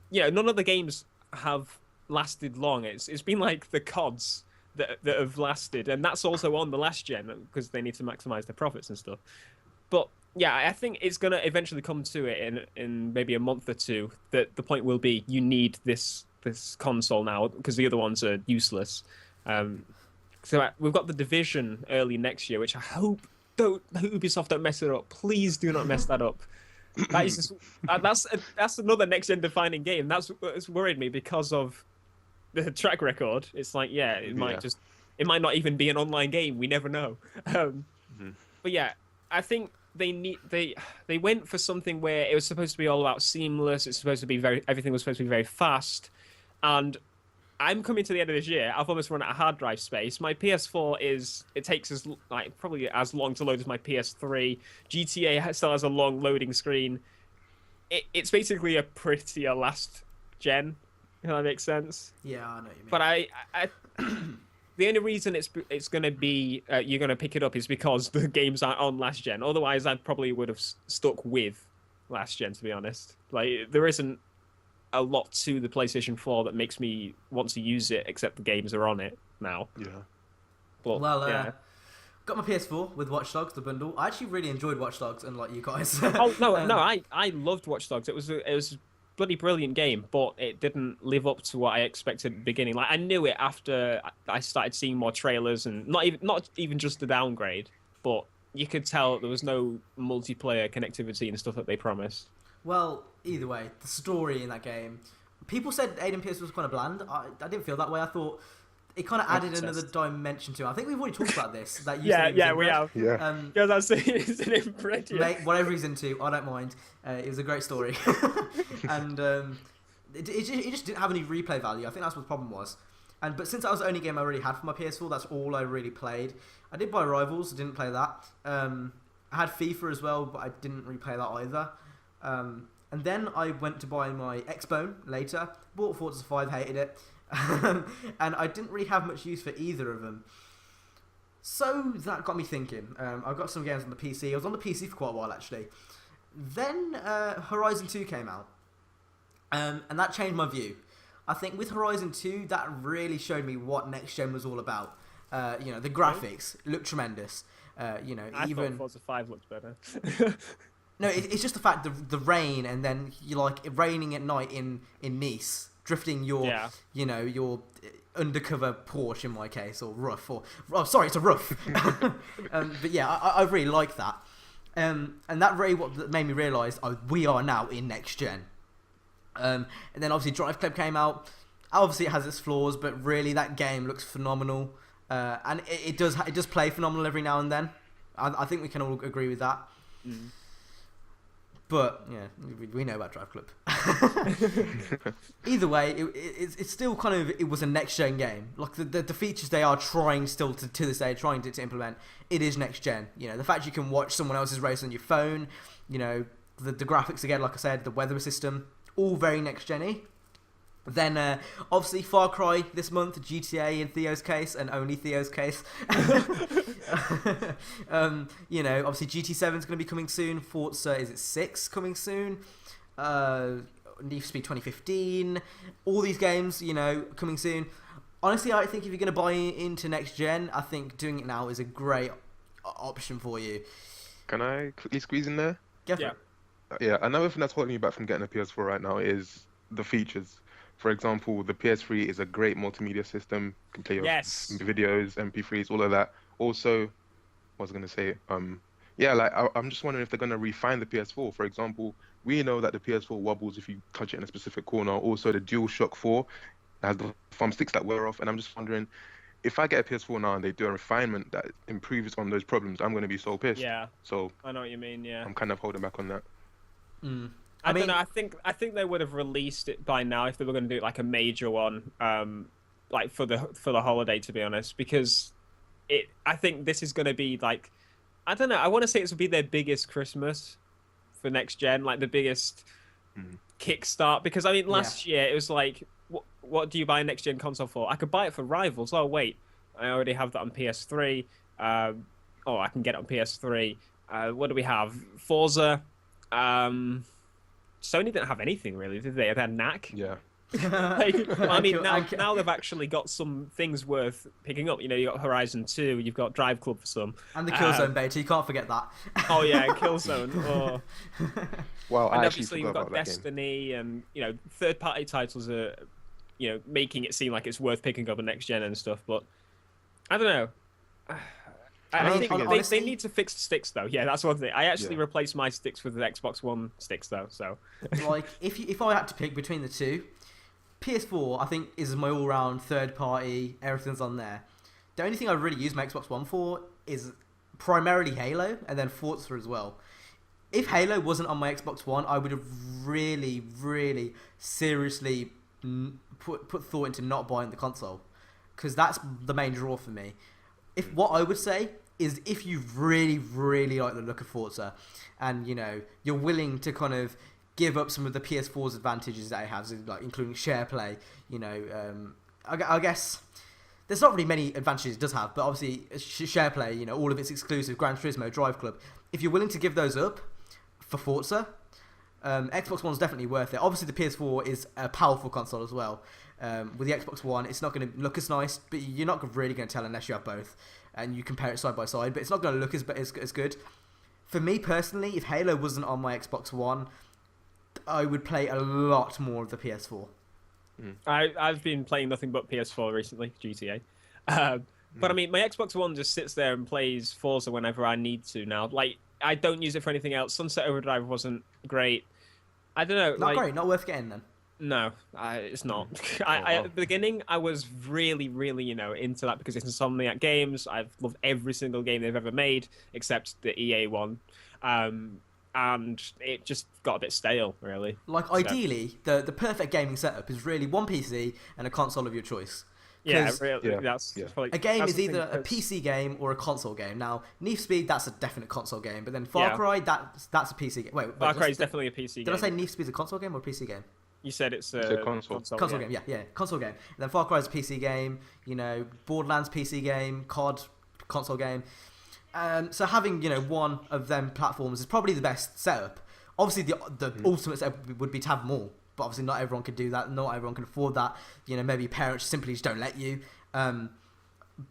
of the games have lasted long. It's been like the CODs that have lasted, and that's also on the last gen because they need to maximize their profits and stuff. But yeah, I think it's gonna eventually come to it in maybe a month or two that the point will be you need this console now because the other ones are useless. So we've got The Division early next year, which I hope Ubisoft don't mess it up. Please do not mess that up. That is just, that's another next gen defining game. That's what's worried me because of the track record. It's like, it might not even be an online game. We never know. But yeah, I think they went for something where it was supposed to be all about seamless. It's supposed to be everything was supposed to be very fast, and I'm coming to the end of this year. I've almost run out of hard drive space. My PS4 takes probably as long to load as my PS3. GTA still has a long loading screen. It's basically a prettier last gen. If that makes sense. Yeah, I know what you mean. But I the only reason it's gonna be you're gonna pick it up is because the games aren't on last gen. Otherwise, I probably would have stuck with last gen. To be honest, like there isn't a lot to the PlayStation 4 that makes me want to use it, except the games are on it now. Yeah. But, got my PS4 with Watch Dogs, the bundle. I actually really enjoyed Watch Dogs, unlike you guys. I loved Watch Dogs. It was a bloody brilliant game, but it didn't live up to what I expected at the beginning. Like, I knew it after I started seeing more trailers, and not even just the downgrade, but you could tell there was no multiplayer connectivity and stuff that they promised. Well, either way, the story in that game. People said Aiden Pierce was kind of bland. I didn't feel that way. I thought it kind of added another dimension to it. I think we've already talked about this. That we have. Yeah. Because I was saying it's an inbred. Mate, whatever he's into, I don't mind. It was a great story, and it just didn't have any replay value. I think that's what the problem was. But since that was the only game I really had for my PS4, that's all I really played. I did buy Rivals, I didn't play that. I had FIFA as well, but I didn't really play that either. And then I went to buy my Xbone later, bought Forza 5, hated it, and I didn't really have much use for either of them. So that got me thinking. I got some games on the PC. I was on the PC for quite a while actually. Then Horizon 2 came out, and that changed my view. I think with Horizon 2, that really showed me what next gen was all about. The graphics looked tremendous. You know, I even thought Forza 5 looked better. no, it's just the fact the rain, and then you like it raining at night in Nice, drifting your Yeah. you know your undercover Porsche in my case, or rough, or sorry, it's a rough. But yeah, I really like that. And that really what made me realise we are now in next gen. And then obviously Driveclub came out. Obviously it has its flaws, but really that game looks phenomenal. And it does play phenomenal every now and then. I think we can all agree with that. Mm. But yeah, we know about Driveclub. Either way, it's still kind of it was a next gen game. Like the features they are trying still to this day trying to implement. It is next gen. You know, the fact you can watch someone else's race on your phone. You know, the graphics again, like I said, the weather system, all very next gen-y. Then obviously Far Cry this month, GTA in Theo's case and only Theo's case. You know, obviously GT7 is going to be coming soon. Forza, is it 6 coming soon? Need for Speed 2015. All these games, you know, coming soon. Honestly, I think if you're going to buy into next gen, I think doing it now is a great option for you. Can I quickly squeeze in there? Go for Yeah. it. Yeah, another thing that's holding me back from getting a PS4 right now is the features. For example, the PS3 is a great multimedia system. You can play your Yes. videos, MP3s, all of that. Also, what was I going to say? Yeah, like I'm just wondering if they're going to refine the PS4. For example, we know that the PS4 wobbles if you touch it in a specific corner. Also, the DualShock 4 has the thumbsticks that wear off. And I'm just wondering, if I get a PS4 now and they do a refinement that improves on those problems, I'm going to be so pissed. Yeah, So I know what you mean. Yeah. I'm kind of holding back on that. Mm. I mean, don't know. I think they would have released it by now if they were going to do it like a major one, like for the holiday. To be honest, because I think this is going to be like, I don't know. I want to say it would be their biggest Christmas for next gen, like the biggest kickstart. Because I mean, last year it was like, what do you buy a next gen console for? I could buy it for Rivals. Oh wait, I already have that on PS3. Oh, I can get it on PS3. What do we have? Forza. Sony didn't have anything really, did they? They had Knack. Yeah. Like, I mean, now they've actually got some things worth picking up. You know, you got Horizon 2, you've got Driveclub for some, and the Killzone beta, you can't forget that. Oh yeah, Killzone. Oh. Wow, And I actually obviously forgot you've got about that game. Destiny, and you know, third-party titles are, you know, making it seem like it's worth picking up a next gen and stuff. But I don't know. I think honestly, they need to fix the sticks though. Yeah, that's one thing. I actually replaced my sticks with the Xbox One sticks though. So like if I had to pick between the two, PS4 I think is my all-round third party. Everything's on there. The only thing I really use my Xbox One for is primarily Halo and then Forza as well. If Halo wasn't on my Xbox One, I would have really, really seriously put thought into not buying the console, because that's the main draw for me. If what I would say is if you really, really like the look of Forza, and you know you're willing to kind of give up some of the PS4's advantages that it has, like including share play, you know, I guess there's not really many advantages it does have, but obviously share play, you know, all of its exclusive Gran Turismo, Driveclub. If you're willing to give those up for Forza, Xbox One's definitely worth it. Obviously, the PS4 is a powerful console as well. With the Xbox One, it's not going to look as nice, but you're not really going to tell unless you have both and you compare it side by side. But it's not going to look as good. For me personally, if Halo wasn't on my Xbox One, I would play a lot more of the PS4. I've been playing nothing but PS4 recently, GTA. But I mean, my Xbox One just sits there and plays Forza whenever I need to now. Like, I don't use it for anything else. Sunset Overdrive wasn't great. I don't know. Not great, not worth getting then. No, it's not. At the beginning, I was really, really, you know, into that because it's Insomniac Games. I've loved every single game they've ever made except the EA one. And it just got a bit stale, really. Like, ideally, the perfect gaming setup is really one PC and a console of your choice. Yeah, really. Yeah. That's probably, a game that's is the either thing, a PC game or a console game. Now, Need for Speed, that's a definite console game, but then Far Cry, that's a PC game. Wait, Far Cry is definitely a PC game. Did I say Need for Speed is a console game or a PC game? You said it's a a console. Console game, yeah, console game. And then Far Cry is a PC game. You know, Borderlands PC game, COD console game. So having, you know, one of them platforms is probably the best setup. Obviously, the ultimate setup would be to have them all, but obviously not everyone can do that. Not everyone can afford that. You know, maybe your parents simply just don't let you.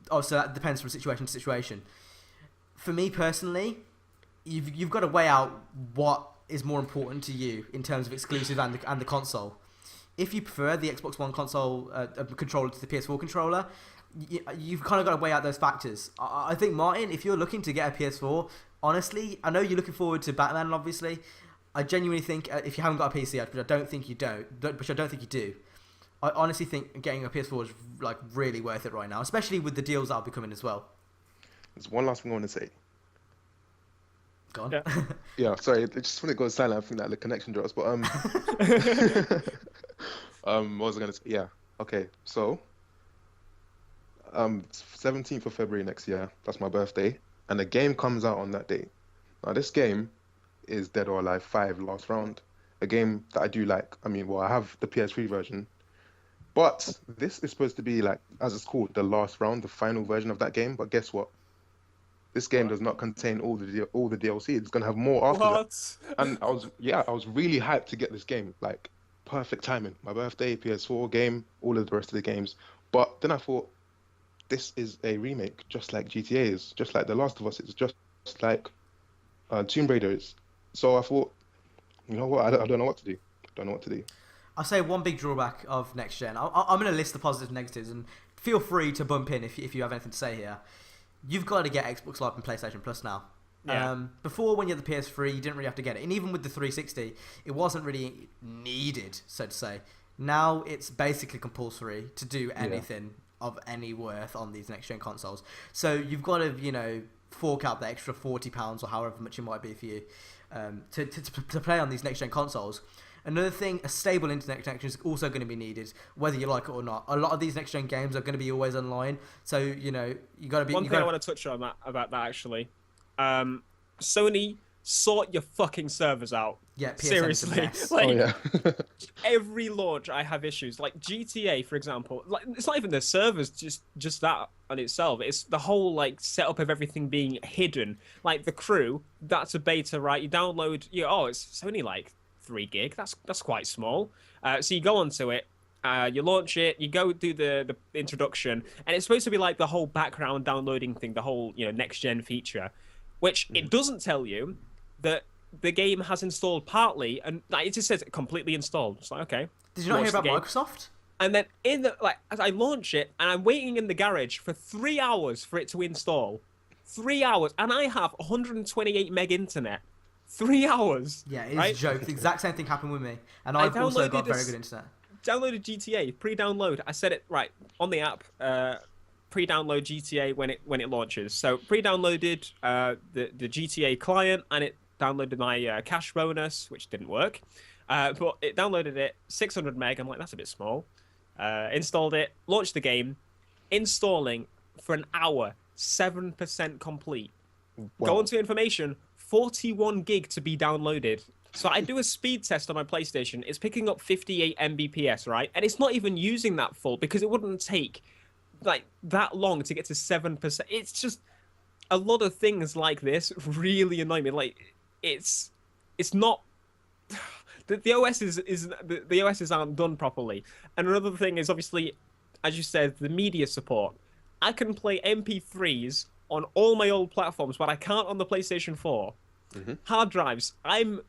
Also, that depends from situation to situation. for me personally, you've got to weigh out what is more important to you in terms of exclusive and the console. If you prefer the Xbox One console controller to the PS4 controller, you've kind of got to weigh out those factors. I think, Martin, if you're looking to get a PS4, honestly, I know you're looking forward to Batman, obviously. I genuinely think if you haven't got a PC, which I don't think you do, I honestly think getting a PS4 is like really worth it right now, especially with the deals that'll be coming as well. There's one last thing I want to say. Go on. Yeah. Yeah, sorry, just when it goes silent, I think that the connection drops. But what was I gonna say? Yeah, okay. So, 17th of February next year. That's my birthday, and the game comes out on that day. Now, this game is Dead or Alive 5 Last Round, a game that I do like. I mean, well, I have the PS3 version, but this is supposed to be like, as it's called, the last round, the final version of that game. But guess what? This game does not contain all the DLC. It's gonna have more after that. And I was really hyped to get this game. Like, perfect timing. My birthday, PS4 game, all of the rest of the games. But then I thought, this is a remake, just like GTA is, just like The Last of Us is, just like Tomb Raider is. So I thought, you know what? I don't know what to do. I'll say one big drawback of next gen. I'm going to list the positives and negatives, and feel free to bump in if you have anything to say here. You've got to get Xbox Live and PlayStation Plus now. Yeah. Before, when you had the PS3, you didn't really have to get it. And even with the 360, it wasn't really needed, so to say. Now it's basically compulsory to do anything of any worth on these next-gen consoles. So you've got to, fork out the extra £40 or however much it might be for you to play on these next-gen consoles. Another thing, a stable internet connection is also going to be needed, whether you like it or not. A lot of these next-gen games are going to be always online, so you got to be. One thing I want to touch on about that actually, Sony, sort your fucking servers out. Yeah, PSN seriously. Yeah. Every launch I have issues. Like GTA, for example. Like, it's not even the servers, just that on itself. It's the whole setup of everything being hidden. Like the crew, that's a beta, right? You download. It's only 3 gig. That's quite small. So you go onto it. You launch it. You go do the introduction, and it's supposed to be like the whole background downloading thing, the whole next gen feature, which it doesn't tell you that the game has installed partly, and it just says it completely installed. It's like, okay. Did you not hear about Microsoft? And then as I launch it, and I'm waiting in the garage for 3 hours for it to install. 3 hours, and I have 128 meg internet. 3 hours. Yeah, it's a joke. The exact same thing happened with me, and I've also got very good internet. Downloaded GTA, pre-download. I set it right on the app. Pre-download GTA when it launches. So pre-downloaded the GTA client, and it downloaded my cash bonus, which didn't work. But it downloaded it 600 meg. I'm like, that's a bit small. Installed it, launched the game, installing for an hour, 7% complete. Wow. Go into information, 41 gig to be downloaded. So I do a speed test on my PlayStation. It's picking up 58 Mbps, right? And it's not even using that full because it wouldn't take that long to get to 7%. It's just a lot of things like this really annoy me. It's not the OSs aren't done properly. And another thing is obviously, as you said, the media support. I can play MP3s on all my old platforms, but I can't on the PlayStation 4. Mm-hmm. Hard drives. I'm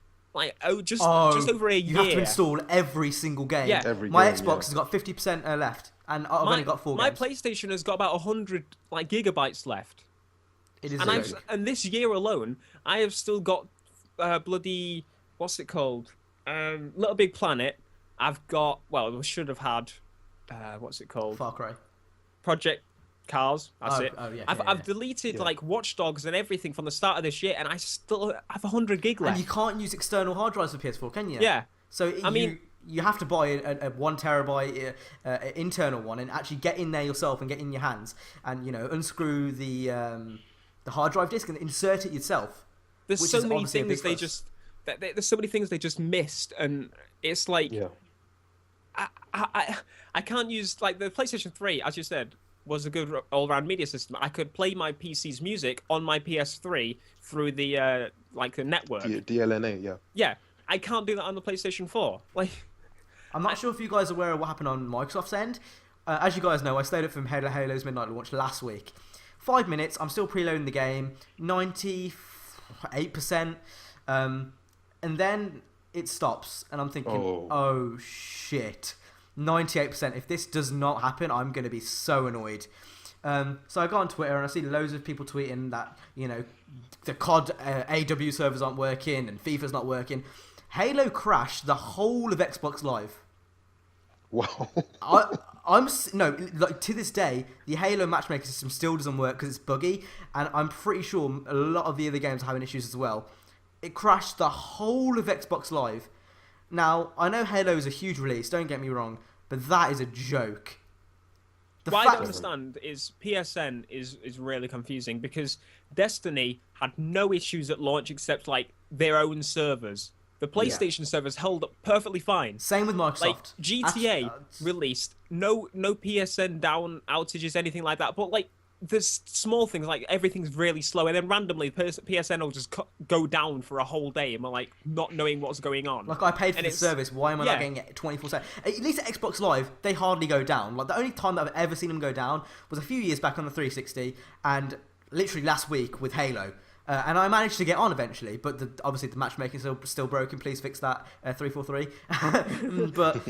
just over a year. You have to install every single game. Yeah. My Xbox has got 50% left, and I've only got 4 games. My PlayStation has got about 100 gigabytes left. It is and this year alone, I have still got bloody, what's it called? Little Big Planet. I've got, we should have had, what's it called? Far Cry. Project Cars. That's it. Oh, yeah, I've deleted Watch Dogs and everything from the start of this year, and I still have 100 gig left. And you can't use external hard drives for PS4, can you? Yeah. So you have to buy a 1 terabyte internal one and actually get in there yourself and get in your hands and unscrew the hard drive disk and insert it yourself. There's so many things there's so many things they just missed, and it's like I can't use the PlayStation 3, as you said, was a good all-round media system. I could play my PC's music on my PS3 through the the network. DLNA, yeah. Yeah, I can't do that on the PlayStation 4. I'm not sure if you guys are aware of what happened on Microsoft's end. As you guys know, I stayed up from Halo's midnight launch last week. 5 minutes, I'm still preloading the game, 98%, and then it stops, and I'm thinking, oh shit, 98%. If this does not happen, I'm going to be so annoyed. So I go on Twitter and I see loads of people tweeting that, you know, the COD AW servers aren't working and FIFA's not working. Halo crashed the whole of Xbox Live. Wow. Like to this day, the Halo matchmaking system still doesn't work because it's buggy, and I'm pretty sure a lot of the other games are having issues as well. It crashed the whole of Xbox Live. Now, I know Halo is a huge release, don't get me wrong, but that is a joke. What I don't understand is PSN is really confusing because Destiny had no issues at launch except like their own servers. The PlayStation servers held up perfectly fine. Same with Microsoft. Like GTA released no PSN down outages, anything like that. But like there's small things like everything's really slow, and then randomly PSN will just go down for a whole day, and we're like not knowing what's going on. Like I paid for the service, why am I not getting it 24/7? At least at Xbox Live, they hardly go down. Like the only time that I've ever seen them go down was a few years back on the 360, and literally last week with Halo. And I managed to get on eventually, but obviously the matchmaking is still broken. Please fix that, 343. But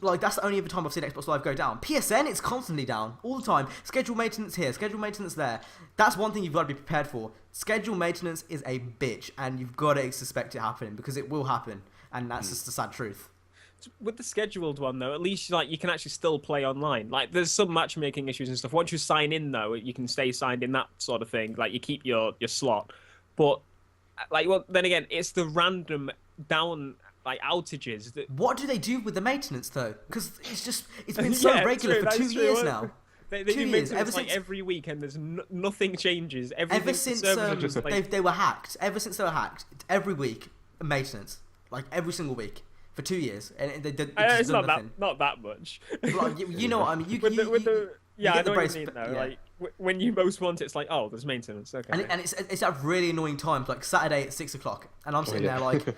like that's the only other time I've seen Xbox Live go down. PSN, it's constantly down all the time. Schedule maintenance here, schedule maintenance there. That's one thing you've got to be prepared for. Schedule maintenance is a bitch, and you've got to suspect it happening because it will happen, and that's just the sad truth. With the scheduled one though, at least like you can actually still play online. Like there's some matchmaking issues and stuff. Once you sign in though, you can stay signed in, that sort of thing. Like you keep your slot. But like, well, then again, it's the random down like outages. What do they do with the maintenance though? Because it's been so regular for 2 years now. They do maintenance like every week, and there's nothing changes. Ever since they were hacked. Ever since they were hacked, every week maintenance, like every single week. For 2 years, and it's not that much. Like, you know what I mean? I know what you mean though. Yeah. Like when you most want it, it's like, oh, there's maintenance. Okay. And it's at really annoying times, like Saturday at 6 o'clock, and I'm sitting there like,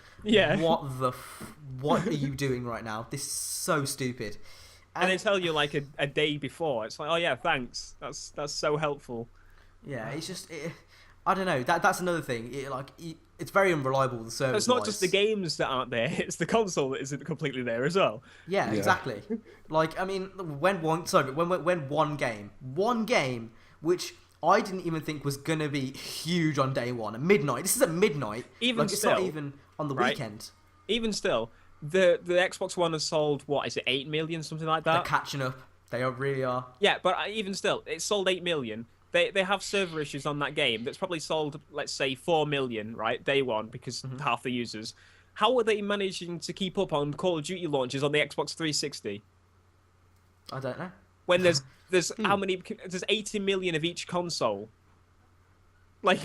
what are you doing right now? This is so stupid. And they tell you like a day before. It's like, oh yeah, thanks. That's so helpful. Yeah, it's just I don't know. That's another thing. It's very unreliable, the service. It's not just the games that aren't there; it's the console that isn't completely there as well. Yeah, exactly. Like, I mean, when one game, which I didn't even think was gonna be huge on day one, at midnight. This is at midnight. It's not even on the weekend. Even still, the Xbox One has sold what is it, 8 million, something like that. They're catching up. They really are. Yeah, but even still, it sold 8 million. They have server issues on that game that's probably sold, let's say, 4 million, right, day one, because half the users. How are they managing to keep up on Call of Duty launches on the Xbox 360? I don't know. When there's how many? There's 80 million of each console. Like,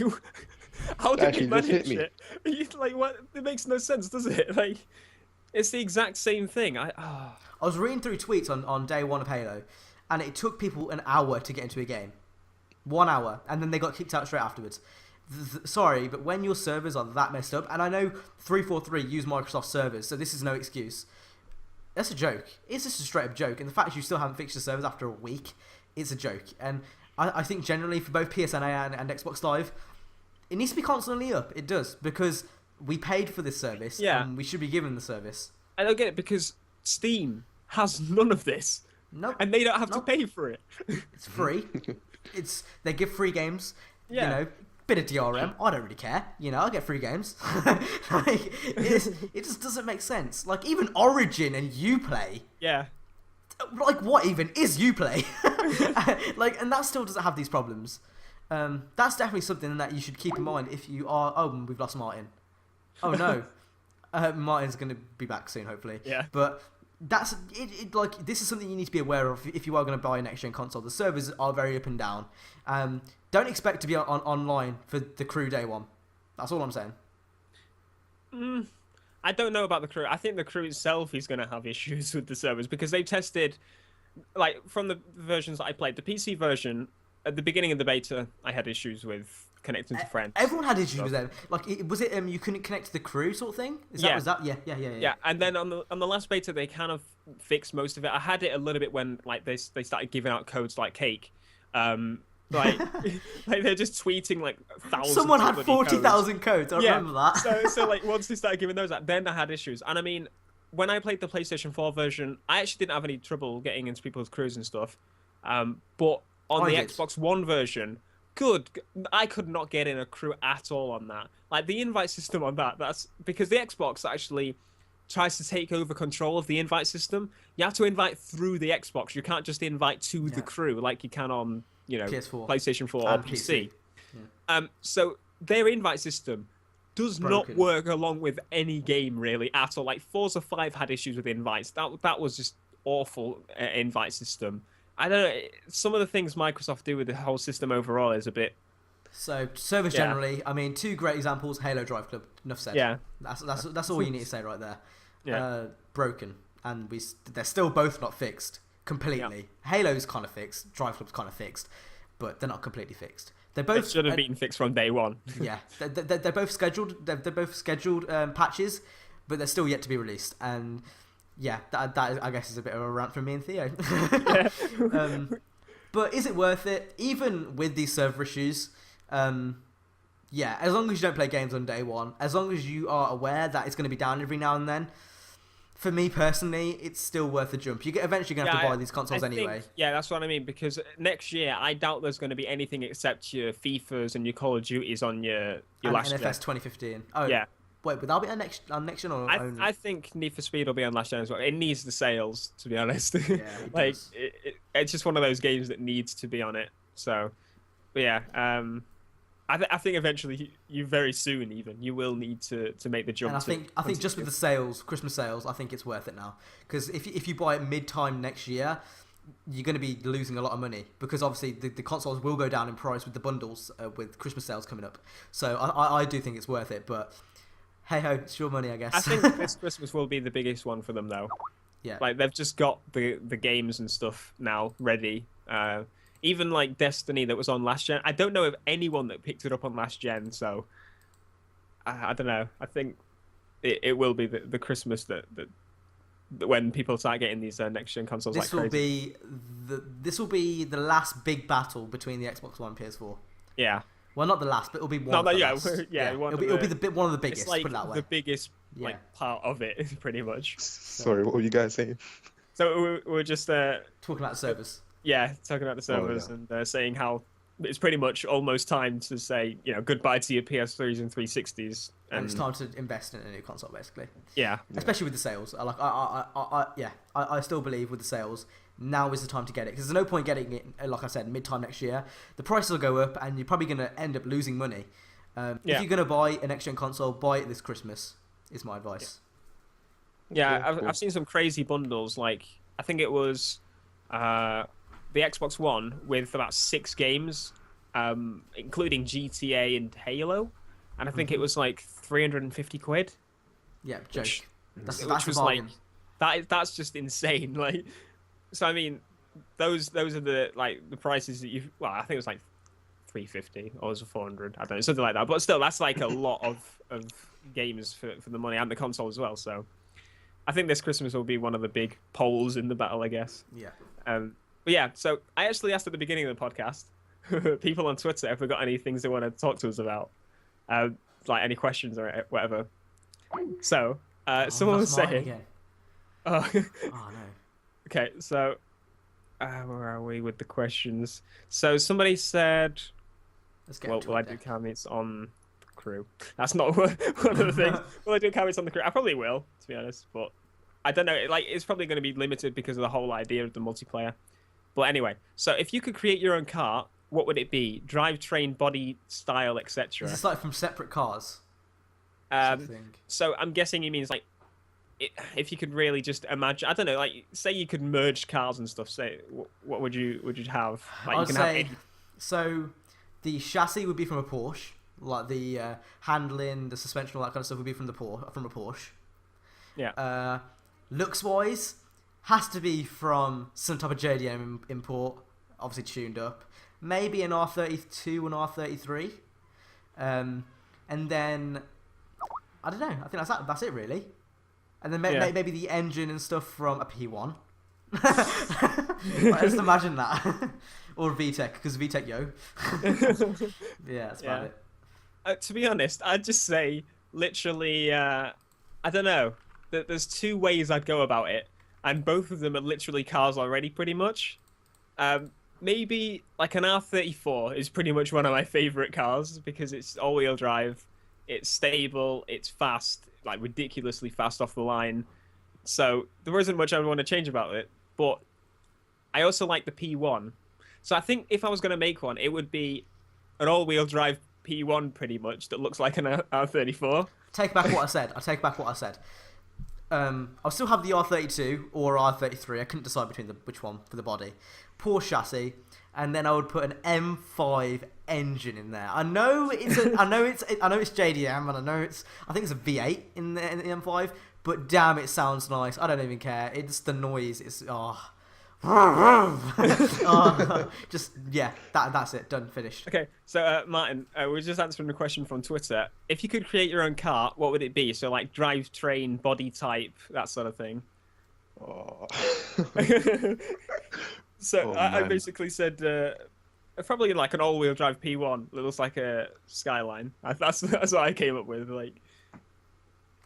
how did you manage it? Like, what? It makes no sense, does it? Like, it's the exact same thing. I was reading through tweets on day one of Halo, and it took people an hour to get into a game. 1 hour, and then they got kicked out straight afterwards. Sorry, but when your servers are that messed up, and I know 343 use Microsoft servers, so this is no excuse. That's a joke. It's just a straight up joke, and the fact you still haven't fixed your servers after a week, it's a joke. And I think generally for both PSN and Xbox Live, it needs to be constantly up. It does, because we paid for this service, and we should be given the service. I don't get it, because Steam has none of this. Nope. And they don't have to pay for it. It's free. They give free games. You know, bit of DRM. I don't really care. You know, I get free games. Like, it just doesn't make sense. Like even Origin and Uplay. Yeah. Like what even is Uplay? Like, and that still doesn't have these problems. That's definitely something that you should keep in mind if you are. Oh, we've lost Martin. Oh no. Martin's gonna be back soon, hopefully. Yeah. But that's it. Like, this is something you need to be aware of if you are going to buy a next gen console. The servers are very up and down. Don't expect to be online for the crew day one. That's all I'm saying. I don't know about the crew. I think the crew itself is going to have issues with the servers because they've tested, like, from the versions that I played, the PC version at the beginning of the beta, I had issues with connecting to friends. Everyone had issues with them. Like, was it you couldn't connect to the crew sort of thing? Was that? Yeah. And then on the last beta, they kind of fixed most of it. I had it a little bit when like they started giving out codes like cake, Like, like they're just tweeting like thousands. Someone had of bloody 40,000 codes. I remember that. So like once they started giving those out, then I had issues. And I mean, when I played the PlayStation 4 version, I actually didn't have any trouble getting into people's crews and stuff. But on the Xbox One version, I could not get in a crew at all on that. Like the invite system on that's because the Xbox actually tries to take over control of the invite system. You have to invite through the Xbox. You can't just invite to the crew like you can on, PS4, PlayStation 4 or PC. Yeah. So their invite system does not work along with any game really at all. Like Forza 5 had issues with invites. That was just awful invite system. I don't know. Some of the things Microsoft do with the whole system overall is a bit. So servers generally, I mean, 2 great examples: Halo, Driveclub. Enough said. Yeah. That's all you need to say right there. Yeah. Broken, and they're still both not fixed completely. Yeah. Halo's kind of fixed. Driveclub's kind of fixed, but they're not completely fixed. They both should have been fixed from day one. Yeah, they're both scheduled. They're both scheduled patches, but they're still yet to be released. And yeah, that I guess is a bit of a rant from me and Theo. But is it worth it? Even with these server issues, yeah, as long as you don't play games on day one, as long as you are aware that it's going to be down every now and then. For me personally, it's still worth a jump. You're eventually going to have to buy these consoles anyway. Yeah, that's what I mean. Because next year, I doubt there's going to be anything except your FIFAs and your Call of Duties on your last gen. NFS 2015. Oh, yeah. Wait, would that be on next gen or only? I think Need for Speed will be on last gen as well. It needs the sales, to be honest. Yeah, like it's just one of those games that needs to be on it. So, but yeah. I think eventually you very soon even you will need to make the jump. And I think just with the sales, Christmas sales, I think it's worth it now. Because if you buy it mid-time next year, you're going to be losing a lot of money because obviously the consoles will go down in price with the bundles with Christmas sales coming up. So I do think it's worth it. But hey ho, it's your money, I guess. I think this Christmas will be the biggest one for them though. Yeah. Like they've just got the games and stuff now ready. Even like Destiny that was on last gen, I don't know of anyone that picked it up on last gen. So I don't know. I think it will be the Christmas that when people start getting these next gen consoles. This will be the last big battle between the Xbox One and PS4. Yeah. Well, not the last, but it'll be one. It'll be one of the biggest. It's like put it that way. The biggest part of it, pretty much. Sorry, what were you guys saying? So we're just talking about the servers. Yeah, talking about the servers and saying how it's pretty much almost time to say, goodbye to your PS3s and 360s. And it's time to invest in a new console, basically. Yeah. Especially with the sales. I still believe with the sales, now is the time to get it. Because there's no point getting it, like I said, mid-time next year. The prices will go up and you're probably going to end up losing money. If you're going to buy an next-gen console, buy it this Christmas, is my advice. Yeah, I've seen some crazy bundles. Like, I think it was... the Xbox One with about 6 games, including GTA and Halo, and I think it was like 350 quid. Yeah, joke. That's was like that's just insane. Like, so I mean, those are the prices that you. Well, I think it was like 350 or was it 400? I don't know, something like that. But still, that's like a lot of games for the money and the console as well. So, I think this Christmas will be one of the big poles in the battle, I guess. Yeah. But yeah, so I actually asked at the beginning of the podcast, people on Twitter if they've got any things they want to talk to us about, like any questions or whatever. So someone was saying, "Oh no." Okay, so where are we with the questions? So somebody said, "Will I do comments on the crew?" That's not one of the things. Will I do comments on the crew? I probably will, to be honest, but I don't know. Like, it's probably going to be limited because of the whole idea of the multiplayer. But anyway, so if you could create your own car, what would it be? Drivetrain, body, style, etc. Is this like from separate cars? So I'm guessing he means like, if you could really just imagine, I don't know, like say you could merge cars and stuff. Say, what would you have? Like, so the chassis would be from a Porsche, like the handling, the suspension, all that kind of stuff would be from a Porsche. Yeah. Looks wise, has to be from some type of JDM import, obviously tuned up. Maybe an R32 and R33. And then, I don't know, I think that's it really. And then maybe the engine and stuff from a P1. Just imagine that. or VTEC, because VTEC yo. Yeah, that's about it. To be honest, I'd just say literally, I don't know. There's two ways I'd go about it, and both of them are literally cars already, pretty much. Maybe like an R34 is pretty much one of my favorite cars because it's all-wheel drive, it's stable, it's fast, like ridiculously fast off the line. So there isn't much I would want to change about it. But I also like the P1. So I think if I was going to make one, it would be an all-wheel drive P1 pretty much that looks like an R34. Take back what I said. I take back what I said. I'll still have the R32 or R33. I couldn't decide between which one for the body. Porsche chassis, and then I would put an M5 engine in there. I know it's JDM, and I think it's a V8 in the M5. But damn, it sounds nice. I don't even care. It's the noise. It's just yeah. That's it. Done. Finished. Okay, so Martin, we're just answering a question from Twitter. If you could create your own car, what would it be? So like drivetrain, body type, that sort of thing. Oh. So I basically said probably like an all-wheel drive P1 that looks like a Skyline. That's what I came up with. Like,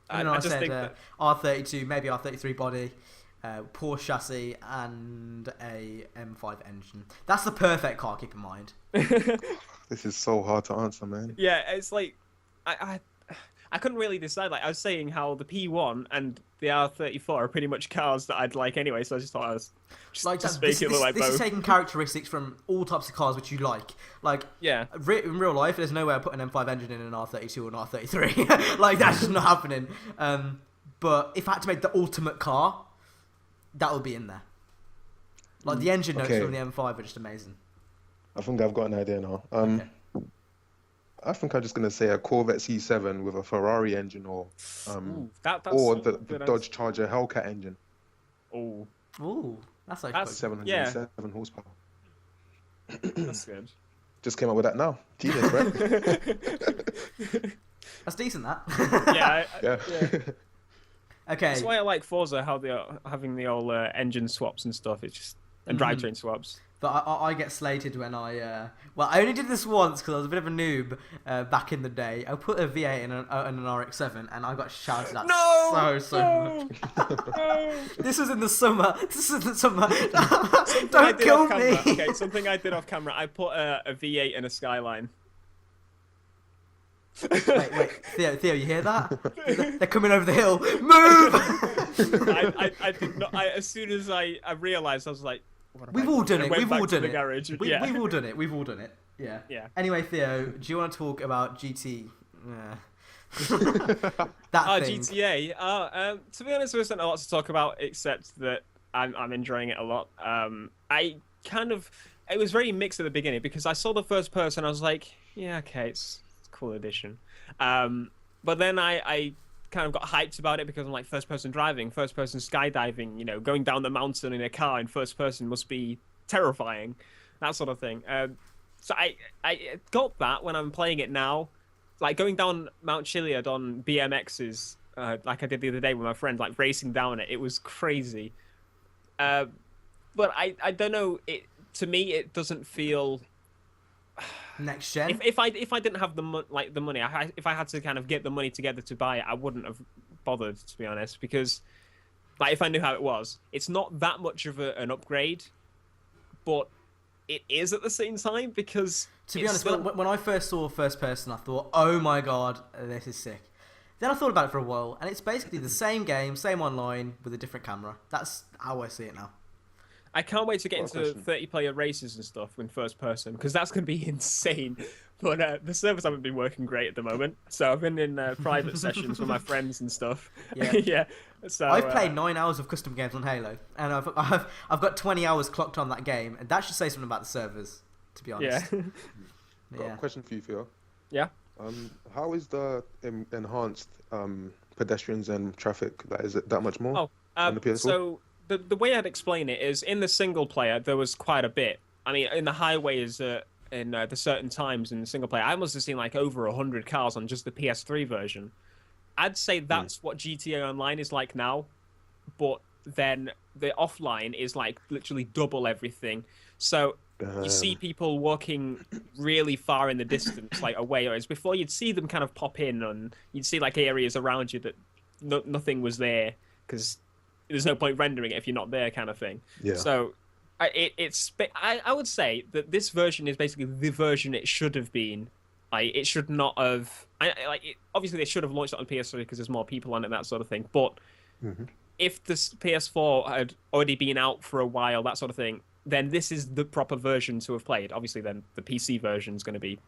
I just said that... R32, maybe R33 body, Porsche chassis, and a M5 engine. That's the perfect car. Keep in mind. This is so hard to answer, man. Yeah, it's like I couldn't really decide. Like I was saying, how the P1 and the R34 are pretty much cars that I'd like anyway. So I just thought I was just make it look like both. This is taking characteristics from all types of cars which you like. Like yeah, in real life, there's no way I put an M5 engine in an R32 or an R33. Like that's just not happening. But if I had to make the ultimate car, that would be in there. Like the engine notes from the M5 are just amazing. I think I've got an idea now. Okay. I think I'm just gonna say a Corvette C7 with a Ferrari engine, or the Dodge Charger Hellcat engine. Ooh, that's like 707 horsepower. That's good. Just came up with that now. Genius, right? That's decent. That. Yeah. Okay. That's why I like Forza, how they're having the old engine swaps and stuff. It's just and drivetrain swaps. But I get slated when I only did this once because I was a bit of a noob back in the day. I put a V8 in an RX-7 and I got shouted at so much. This was in the summer. Don't kill me. Okay, something I did off camera. I put a V8 in a Skyline. Wait, Theo, you hear that? They're coming over the hill. Move! I did not. As soon as I realised, I was like, We've all done it. We've all done it. We've all done it. Yeah. Yeah. Anyway, Theo, do you want to talk about GT? That thing. GTA. To be honest, there isn't a lot to talk about except that I'm enjoying it a lot. It was very mixed at the beginning because I saw the first person. I was like, yeah, okay, it's a cool addition. But then I kind of got hyped about it because I'm like first person driving, first person skydiving, you know, going down the mountain in a car in first person must be terrifying, that sort of thing. So I got that when I'm playing it now, like going down Mount Chiliad on BMXs, like I did the other day with my friend, like racing down it. It was crazy. But I don't know. To me, it doesn't feel next gen. If I didn't have the money, if I had to kind of get the money together to buy it, I wouldn't have bothered, to be honest, because like if I knew how it was, it's not that much of an upgrade, but it is at the same time because to be honest, when I first saw first person, I thought, oh my god, this is sick. Then I thought about it for a while, and it's basically the same game, same online with a different camera. That's how I see it now. I can't wait to get into 30-player races and stuff in first person because that's going to be insane. But the servers haven't been working great at the moment, so I've been in private sessions with my friends and stuff. Yeah. Yeah. So I've played 9 hours of custom games on Halo, and I've got 20 hours clocked on that game, and that should say something about the servers, to be honest. Yeah. Got a question for you, Theo. Yeah. How is the enhanced pedestrians and traffic? Is it that much more on the PS4? So the way I'd explain it is in the single player there was quite a bit. I mean, in the highways, in the certain times in the single player, I must have seen like over 100 cars on just the PS3 version. I'd say that's what GTA Online is like now, but then the offline is like literally double everything. So you see people walking really far in the distance, like away, whereas before you'd see them kind of pop in, and you'd see like areas around you that nothing was there because there's no point rendering it if you're not there, kind of thing. Yeah. So I would say that this version is basically the version it should have been. Like, it should not have. Obviously, they should have launched it on PS3 because there's more people on it, and that sort of thing. But if this PS4 had already been out for a while, that sort of thing, then this is the proper version to have played. Obviously, then the PC version is going to be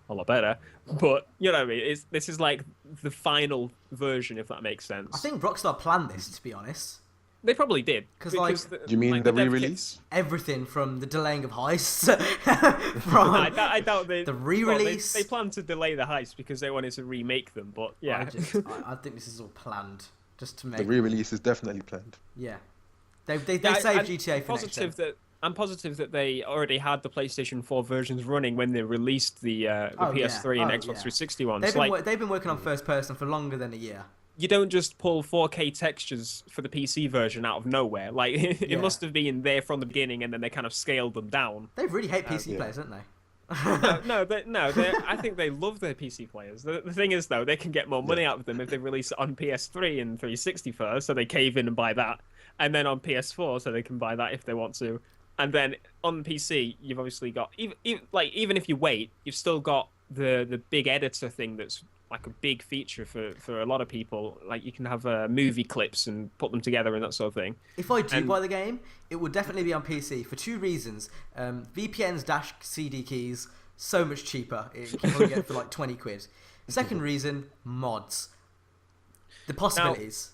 a lot better. But you know what I mean? This is like the final version, if that makes sense. I think Rockstar planned this, to be honest. They probably did. Because do you mean the re-release? Everything from the delaying of heists, I doubt the re-release. They planned to delay the heist because they wanted to remake them. But yeah, I think this is all planned just to make the re-release is definitely planned. Yeah, they saved GTA for next gen. I'm positive that they already had the PlayStation 4 versions running when they released the PS3 and Xbox 360 ones. They've been working on first person for longer than a year. You don't just pull 4K textures for the PC version out of nowhere. Like, it must have been there from the beginning, and then they kind of scaled them down. They really hate PC players, don't they? No. I think they love their PC players. The thing is, though, they can get more money out of them if they release it on PS3 and 360 first, so they cave in and buy that, and then on PS4, so they can buy that if they want to, and then on PC, you've obviously got even if you wait, you've still got the big editor thing that's like a big feature for a lot of people. Like, you can have movie clips and put them together and that sort of thing. If I do buy the game, it will definitely be on PC for two reasons. VPNs dash CD keys, so much cheaper. You can probably get it for like 20 quid. Second reason, mods. The possibilities.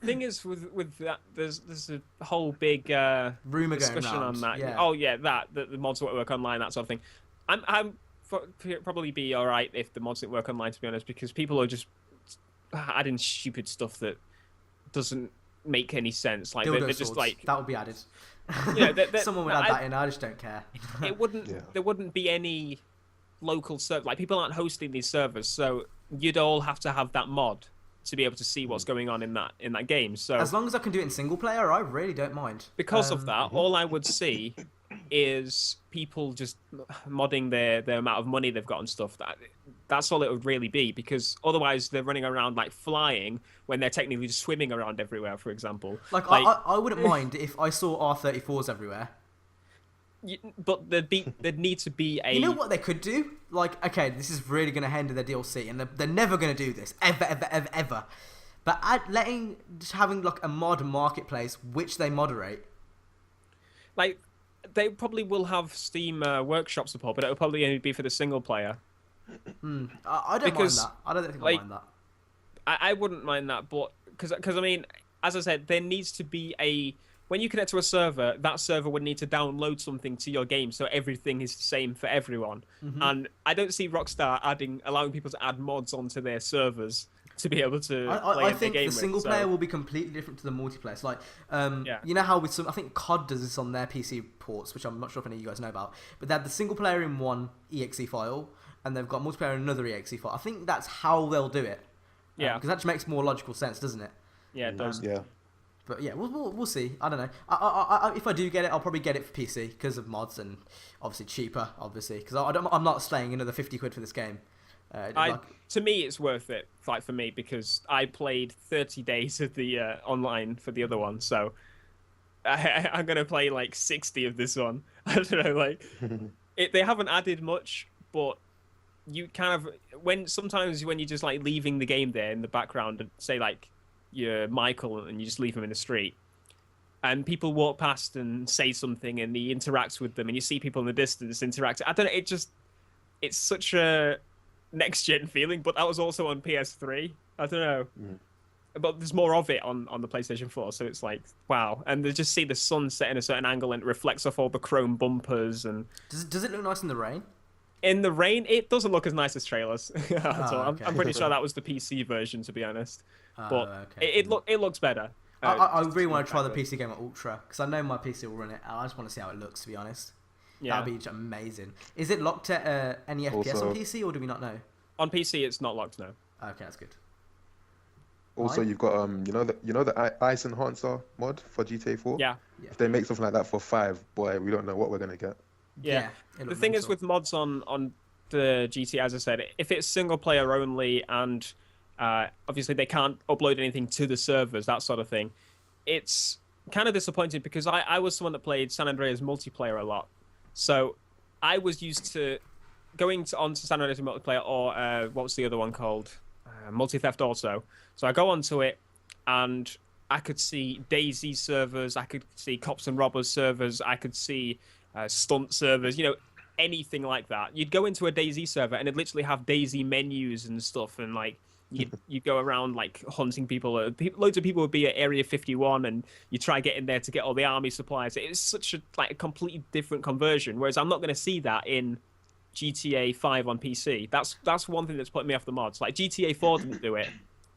Thing is with that, there's a whole big rumor discussion going around. on that. Yeah. Oh yeah, that the mods won't work online, that sort of thing. I'm probably be all right if the mods didn't work online, to be honest, because people are just adding stupid stuff that doesn't make any sense. Like, they're just like, that would be added. Someone would add that in. I just don't care. It wouldn't. There wouldn't be any local server. Like, people aren't hosting these servers, so you'd all have to have that mod to be able to see what's going on in that game. So as long as I can do it in single player, I really don't mind. Because of that, all I would see is people just modding their amount of money they've got and stuff. That's all it would really be, because otherwise they're running around like flying when they're technically just swimming around everywhere, for example. Like I wouldn't mind if I saw R34s everywhere. But there'd need to be a... You know what they could do? Like, okay, this is really going to hinder their DLC, and they're never going to do this. Ever. But having like a mod marketplace, which they moderate. Like, they probably will have Steam Workshop support, but it'll probably only be for the single player. I don't mind that. I don't think I mind that. I wouldn't mind that, but... Because, I mean, as I said, there needs to be a... When you connect to a server, that server would need to download something to your game, so everything is the same for everyone. And I don't see Rockstar allowing people to add mods onto their servers to be able to play I the think game the single player will be completely different to the multiplayer. It's like, you know how I think COD does this on their PC ports, which I'm not sure if any of you guys know about, but they have the single player in one exe file, and they've got multiplayer in another exe file. I think that's how they'll do it. Yeah. Because that just makes more logical sense, doesn't it? Yeah, it does. Yeah. But yeah, we'll see. I don't know. If I do get it, I'll probably get it for PC because of mods and obviously cheaper, obviously, because I'm not staying another 50 quid for this game. To me, it's worth it, like for me, because I played 30 days of the online for the other one, so I'm gonna play like 60 of this one. I don't know, like they haven't added much, but you kind of sometimes when you're just like leaving the game there in the background and say like you're Michael and you just leave him in the street, and people walk past and say something and he interacts with them and you see people in the distance interact. I don't know, it's such a next gen feeling, but that was also on PS3. I don't know. But there's more of it on the PlayStation 4, so it's like, wow. And they just see the sun set in a certain angle and it reflects off all the chrome bumpers. And does it look nice in the rain? In the rain, it doesn't look as nice as trailers. So okay. I'm pretty sure that was the PC version, to be honest. But okay. it looks better. I really want to try the PC game at Ultra, because I know my PC will run it. I just want to see how it looks, to be honest. Yeah. That'd be amazing. Is it locked at any FPS on PC, or do we not know? On PC, it's not locked, no. Okay, that's good. Also, Right. you've got the Ice Enhancer mod for GTA 4. Yeah. If they make something like that for 5, boy, we don't know what we're gonna get. Yeah. it The looked thing is mental. with mods on the GT, as I said, if it's single player only and obviously they can't upload anything to the servers, that sort of thing, it's kind of disappointing because I was someone that played San Andreas multiplayer a lot. So I was used to going onto San Andreas multiplayer or what was the other one called? Multi Theft Auto. So I go onto it and I could see Daisy servers, I could see Cops and Robbers servers, I could see stunt servers, anything like that. You'd go into a Daisy server and it'd literally have Daisy menus and stuff, and like you'd go around like hunting people. Loads of people would be at Area 51, and you try getting there to get all the army supplies. It's such a completely different conversion. Whereas I'm not going to see that in GTA 5 on PC. That's one thing that's putting me off the mods. Like GTA 4 didn't do it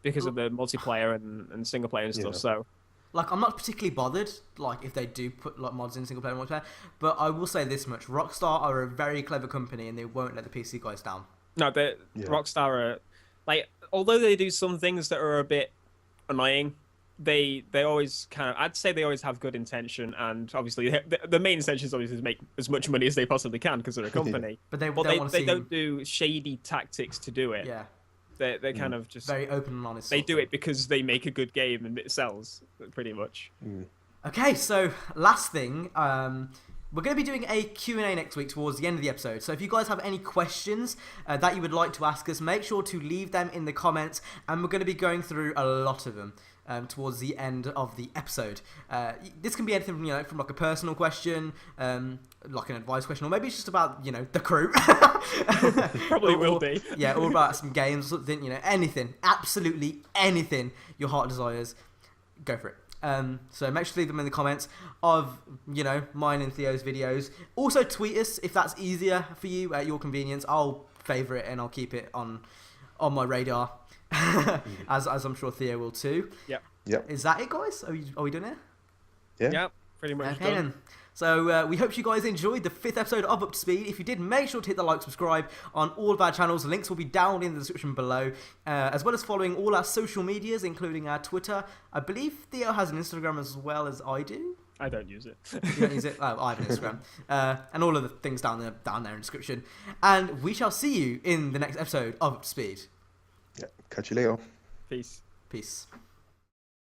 because of the multiplayer and single player and stuff. Yeah. So Like, I'm not particularly bothered, like, if they do put like mods in single player and multiplayer, but I will say this much: Rockstar are a very clever company, and they won't let the PC guys down. no, Yeah. Rockstar are like, although they do some things that are a bit annoying, they always I'd say they always have good intention, and obviously the main intention is obviously to make as much money as they possibly can because they're a company. But they But don't want to they see don't do shady tactics to do it. Yeah, They're kind of just very open and honest. they sort of do thing. it because they make a good game and it sells pretty much. Okay, so last thing, we're going to be doing a Q&A next week towards the end of the episode. So if you guys have any questions that you would like to ask us, make sure to leave them in the comments, and we're going to be going through a lot of them towards the end of the episode. This can be anything from, from like a personal question, like an advice question, or maybe it's just about, the crew. Probably will be. Yeah, or about some games or something, anything, absolutely anything your heart desires, go for it. So make sure to leave them in the comments of, mine and Theo's videos. Also tweet us if that's easier for you at your convenience. I'll favourite it and I'll keep it on my radar, as I'm sure Theo will too. Yep. Is that it, guys? Are we done here? Yeah. Pretty much Okay done. then. So we hope you guys enjoyed the 5th episode of Up to Speed. If you did, make sure to hit the like, subscribe on all of our channels. The links will be down in the description below, as well as following all our social medias, including our Twitter. I believe Theo has an Instagram as well as I do. I don't use it. You don't use it? Oh, I have an Instagram. And all of the things down there in the description. And we shall see you in the next episode of Up to Speed. Yeah. Catch you later. Peace. Peace.